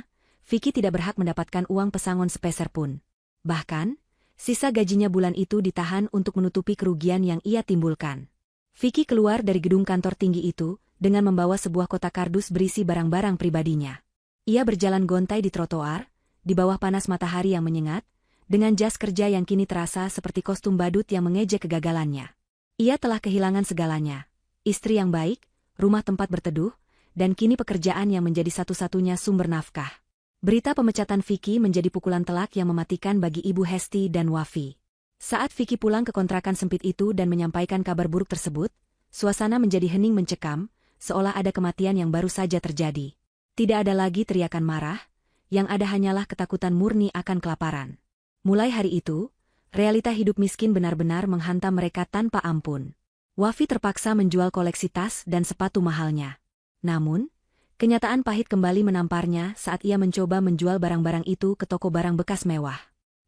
Vicky tidak berhak mendapatkan uang pesangon sepeser pun. Bahkan, sisa gajinya bulan itu ditahan untuk menutupi kerugian yang ia timbulkan. Vicky keluar dari gedung kantor tinggi itu dengan membawa sebuah kotak kardus berisi barang-barang pribadinya. Ia berjalan gontai di trotoar, di bawah panas matahari yang menyengat, dengan jas kerja yang kini terasa seperti kostum badut yang mengejek kegagalannya. Ia telah kehilangan segalanya, istri yang baik, rumah tempat berteduh, dan kini pekerjaan yang menjadi satu-satunya sumber nafkah. Berita pemecatan Vicky menjadi pukulan telak yang mematikan bagi Ibu Hesti dan Wafi. Saat Vicky pulang ke kontrakan sempit itu dan menyampaikan kabar buruk tersebut, suasana menjadi hening mencekam, seolah ada kematian yang baru saja terjadi. Tidak ada lagi teriakan marah, yang ada hanyalah ketakutan murni akan kelaparan. Mulai hari itu, realita hidup miskin benar-benar menghantam mereka tanpa ampun. Wafi terpaksa menjual koleksi tas dan sepatu mahalnya. Namun, kenyataan pahit kembali menamparnya saat ia mencoba menjual barang-barang itu ke toko barang bekas mewah.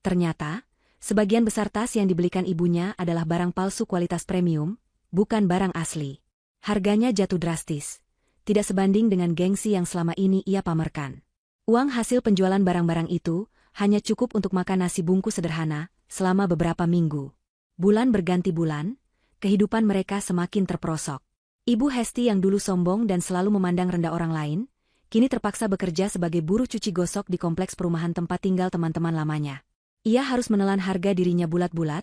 Ternyata, sebagian besar tas yang dibelikan ibunya adalah barang palsu kualitas premium, bukan barang asli. Harganya jatuh drastis, tidak sebanding dengan gengsi yang selama ini ia pamerkan. Uang hasil penjualan barang-barang itu hanya cukup untuk makan nasi bungkus sederhana selama beberapa minggu. Bulan berganti bulan, kehidupan mereka semakin terperosok. Ibu Hesti yang dulu sombong dan selalu memandang rendah orang lain, kini terpaksa bekerja sebagai buruh cuci gosok di kompleks perumahan tempat tinggal teman-teman lamanya. Ia harus menelan harga dirinya bulat-bulat,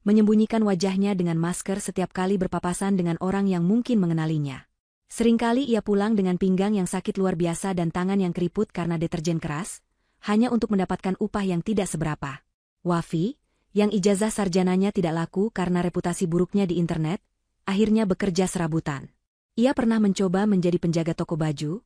menyembunyikan wajahnya dengan masker setiap kali berpapasan dengan orang yang mungkin mengenalinya. Seringkali ia pulang dengan pinggang yang sakit luar biasa dan tangan yang keriput karena deterjen keras, hanya untuk mendapatkan upah yang tidak seberapa. Wafi, yang ijazah sarjananya tidak laku karena reputasi buruknya di internet, akhirnya bekerja serabutan. Ia pernah mencoba menjadi penjaga toko baju,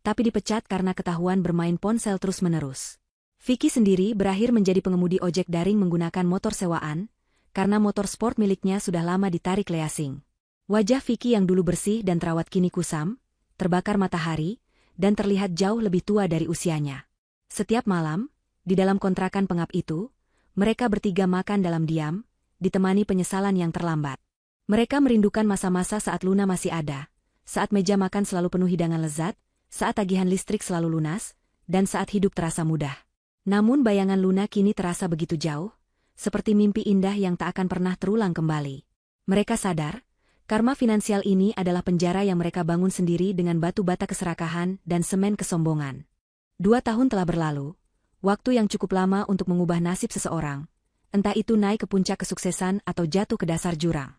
tapi dipecat karena ketahuan bermain ponsel terus-menerus. Vicky sendiri berakhir menjadi pengemudi ojek daring menggunakan motor sewaan, karena motor sport miliknya sudah lama ditarik leasing. Wajah Vicky yang dulu bersih dan terawat kini kusam, terbakar matahari, dan terlihat jauh lebih tua dari usianya. Setiap malam, di dalam kontrakan pengap itu, mereka bertiga makan dalam diam, ditemani penyesalan yang terlambat. Mereka merindukan masa-masa saat Luna masih ada, saat meja makan selalu penuh hidangan lezat, saat tagihan listrik selalu lunas, dan saat hidup terasa mudah. Namun bayangan Luna kini terasa begitu jauh, seperti mimpi indah yang tak akan pernah terulang kembali. Mereka sadar, karma finansial ini adalah penjara yang mereka bangun sendiri dengan batu bata keserakahan dan semen kesombongan. 2 tahun telah berlalu, waktu yang cukup lama untuk mengubah nasib seseorang, entah itu naik ke puncak kesuksesan atau jatuh ke dasar jurang.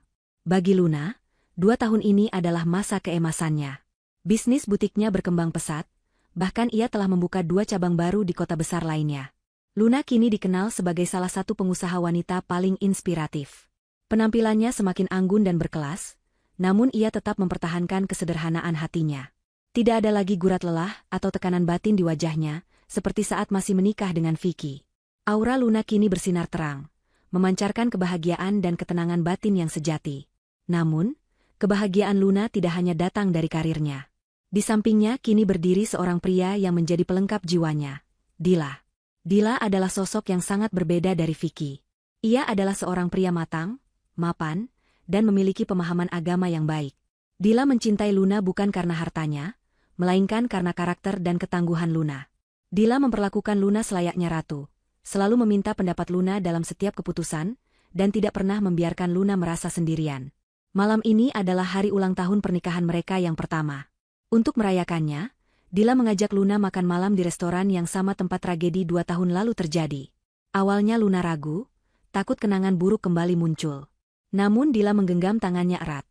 Bagi Luna, 2 tahun ini adalah masa keemasannya. Bisnis butiknya berkembang pesat, bahkan ia telah membuka 2 cabang baru di kota besar lainnya. Luna kini dikenal sebagai salah satu pengusaha wanita paling inspiratif. Penampilannya semakin anggun dan berkelas, namun ia tetap mempertahankan kesederhanaan hatinya. Tidak ada lagi gurat lelah atau tekanan batin di wajahnya, seperti saat masih menikah dengan Vicky. Aura Luna kini bersinar terang, memancarkan kebahagiaan dan ketenangan batin yang sejati. Namun, kebahagiaan Luna tidak hanya datang dari karirnya. Di sampingnya kini berdiri seorang pria yang menjadi pelengkap jiwanya, Dila. Dila adalah sosok yang sangat berbeda dari Vicky. Ia adalah seorang pria matang, mapan, dan memiliki pemahaman agama yang baik. Dila mencintai Luna bukan karena hartanya, melainkan karena karakter dan ketangguhan Luna. Dila memperlakukan Luna selayaknya ratu, selalu meminta pendapat Luna dalam setiap keputusan, dan tidak pernah membiarkan Luna merasa sendirian. Malam ini adalah hari ulang tahun pernikahan mereka yang pertama. Untuk merayakannya, Dila mengajak Luna makan malam di restoran yang sama tempat tragedi 2 tahun lalu terjadi. Awalnya Luna ragu, takut kenangan buruk kembali muncul. Namun Dila menggenggam tangannya erat,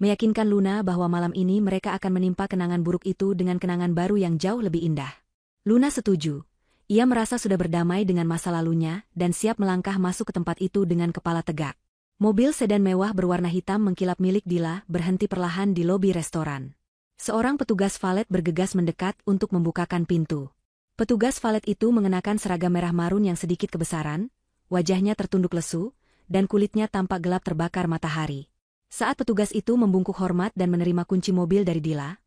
meyakinkan Luna bahwa malam ini mereka akan menimpa kenangan buruk itu dengan kenangan baru yang jauh lebih indah. Luna setuju. Ia merasa sudah berdamai dengan masa lalunya dan siap melangkah masuk ke tempat itu dengan kepala tegak. Mobil sedan mewah berwarna hitam mengkilap milik Dila berhenti perlahan di lobi restoran. Seorang petugas valet bergegas mendekat untuk membukakan pintu. Petugas valet itu mengenakan seragam merah marun yang sedikit kebesaran, wajahnya tertunduk lesu, dan kulitnya tampak gelap terbakar matahari. Saat petugas itu membungkuk hormat dan menerima kunci mobil dari Dila,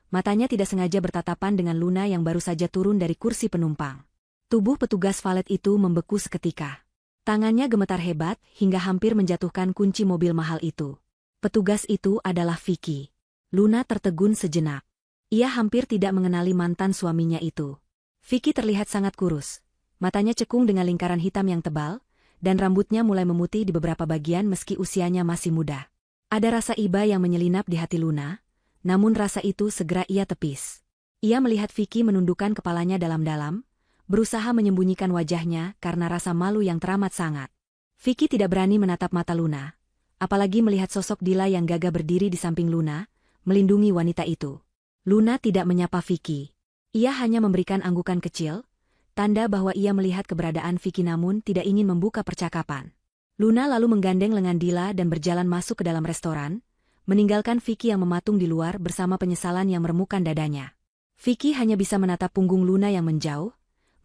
matanya tidak sengaja bertatapan dengan Luna yang baru saja turun dari kursi penumpang. Tubuh petugas valet itu membeku seketika. Tangannya gemetar hebat hingga hampir menjatuhkan kunci mobil mahal itu. Petugas itu adalah Vicky. Luna tertegun sejenak. Ia hampir tidak mengenali mantan suaminya itu. Vicky terlihat sangat kurus. Matanya cekung dengan lingkaran hitam yang tebal, dan rambutnya mulai memutih di beberapa bagian meski usianya masih muda. Ada rasa iba yang menyelinap di hati Luna, namun rasa itu segera ia tepis. Ia melihat Vicky menundukkan kepalanya dalam-dalam, berusaha menyembunyikan wajahnya karena rasa malu yang teramat sangat. Vicky tidak berani menatap mata Luna, apalagi melihat sosok Dila yang gagah berdiri di samping Luna, melindungi wanita itu. Luna tidak menyapa Vicky. Ia hanya memberikan anggukan kecil, tanda bahwa ia melihat keberadaan Vicky namun tidak ingin membuka percakapan. Luna lalu menggandeng lengan Dila dan berjalan masuk ke dalam restoran, meninggalkan Vicky yang mematung di luar bersama penyesalan yang meremukkan dadanya. Vicky hanya bisa menatap punggung Luna yang menjauh,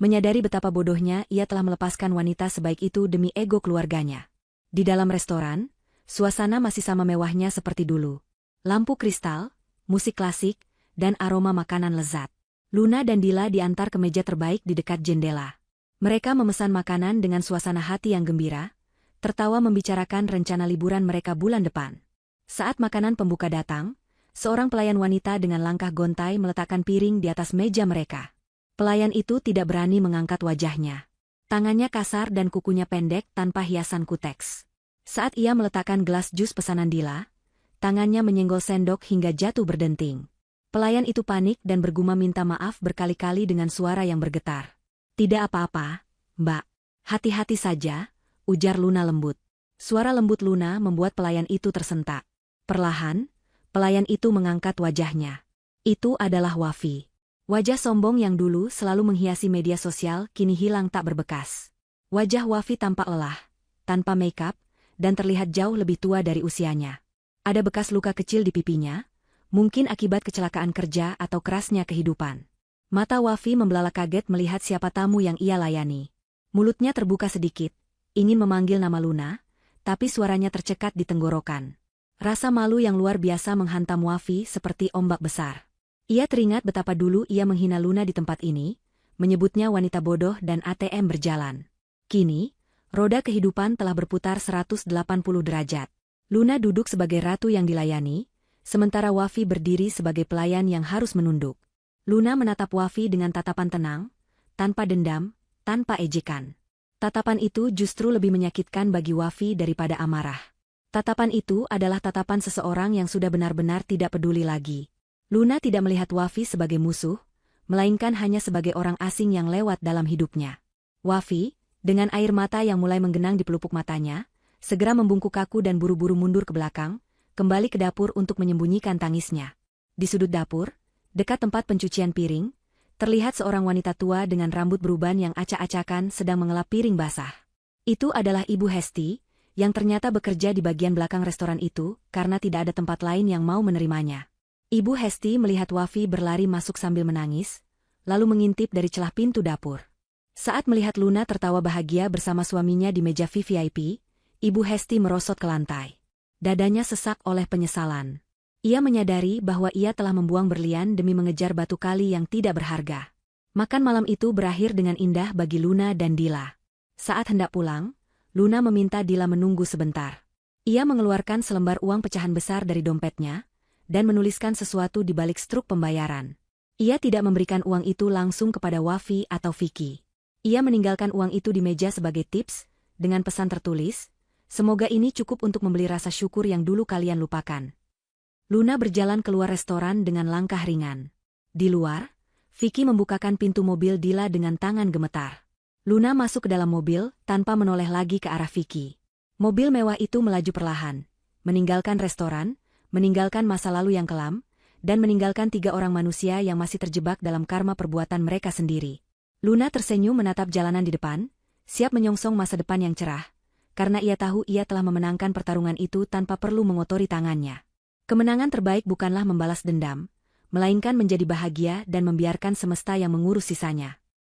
menyadari betapa bodohnya ia telah melepaskan wanita sebaik itu demi ego keluarganya. Di dalam restoran, suasana masih sama mewahnya seperti dulu. Lampu kristal, musik klasik, dan aroma makanan lezat. Luna dan Dila diantar ke meja terbaik di dekat jendela. Mereka memesan makanan dengan suasana hati yang gembira, tertawa membicarakan rencana liburan mereka bulan depan. Saat makanan pembuka datang, seorang pelayan wanita dengan langkah gontai meletakkan piring di atas meja mereka. Pelayan itu tidak berani mengangkat wajahnya. Tangannya kasar dan kukunya pendek tanpa hiasan kuteks. Saat ia meletakkan gelas jus pesanan Dila, tangannya menyenggol sendok hingga jatuh berdenting. Pelayan itu panik dan bergumam minta maaf berkali-kali dengan suara yang bergetar. "Tidak apa-apa, Mbak. Hati-hati saja," ujar Luna lembut. Suara lembut Luna membuat pelayan itu tersentak. Perlahan, pelayan itu mengangkat wajahnya. Itu adalah Wafi. Wajah sombong yang dulu selalu menghiasi media sosial kini hilang tak berbekas. Wajah Wafi tampak lelah, tanpa make-up, dan terlihat jauh lebih tua dari usianya. Ada bekas luka kecil di pipinya, mungkin akibat kecelakaan kerja atau kerasnya kehidupan. Mata Wafi membelalak kaget melihat siapa tamu yang ia layani. Mulutnya terbuka sedikit, ingin memanggil nama Luna, tapi suaranya tercekat di tenggorokan. Rasa malu yang luar biasa menghantam Wafi seperti ombak besar. Ia teringat betapa dulu ia menghina Luna di tempat ini, menyebutnya wanita bodoh dan ATM berjalan. Kini, roda kehidupan telah berputar 180 derajat. Luna duduk sebagai ratu yang dilayani, sementara Wafi berdiri sebagai pelayan yang harus menunduk. Luna menatap Wafi dengan tatapan tenang, tanpa dendam, tanpa ejekan. Tatapan itu justru lebih menyakitkan bagi Wafi daripada amarah. Tatapan itu adalah tatapan seseorang yang sudah benar-benar tidak peduli lagi. Luna tidak melihat Wafi sebagai musuh, melainkan hanya sebagai orang asing yang lewat dalam hidupnya. Wafi, dengan air mata yang mulai menggenang di pelupuk matanya, segera membungkuk kaku dan buru-buru mundur ke belakang, kembali ke dapur untuk menyembunyikan tangisnya. Di sudut dapur, dekat tempat pencucian piring, terlihat seorang wanita tua dengan rambut beruban yang acak-acakan sedang mengelap piring basah. Itu adalah Ibu Hesti, yang ternyata bekerja di bagian belakang restoran itu karena tidak ada tempat lain yang mau menerimanya. Ibu Hesti melihat Wafi berlari masuk sambil menangis, lalu mengintip dari celah pintu dapur. Saat melihat Luna tertawa bahagia bersama suaminya di meja VVIP, Ibu Hesti merosot ke lantai. Dadanya sesak oleh penyesalan. Ia menyadari bahwa ia telah membuang berlian demi mengejar batu kali yang tidak berharga. Makan malam itu berakhir dengan indah bagi Luna dan Dila. Saat hendak pulang, Luna meminta Dila menunggu sebentar. Ia mengeluarkan selembar uang pecahan besar dari dompetnya, dan menuliskan sesuatu di balik struk pembayaran. Ia tidak memberikan uang itu langsung kepada Wafi atau Vicky. Ia meninggalkan uang itu di meja sebagai tips, dengan pesan tertulis, "Semoga ini cukup untuk membeli rasa syukur yang dulu kalian lupakan." Luna berjalan keluar restoran dengan langkah ringan. Di luar, Vicky membukakan pintu mobil Dila dengan tangan gemetar. Luna masuk ke dalam mobil tanpa menoleh lagi ke arah Vicky. Mobil mewah itu melaju perlahan, meninggalkan restoran, meninggalkan masa lalu yang kelam, dan meninggalkan 3 orang manusia yang masih terjebak dalam karma perbuatan mereka sendiri. Luna tersenyum menatap jalanan di depan, siap menyongsong masa depan yang cerah, karena ia tahu ia telah memenangkan pertarungan itu tanpa perlu mengotori tangannya. Kemenangan terbaik bukanlah membalas dendam, melainkan menjadi bahagia dan membiarkan semesta yang mengurus sisanya.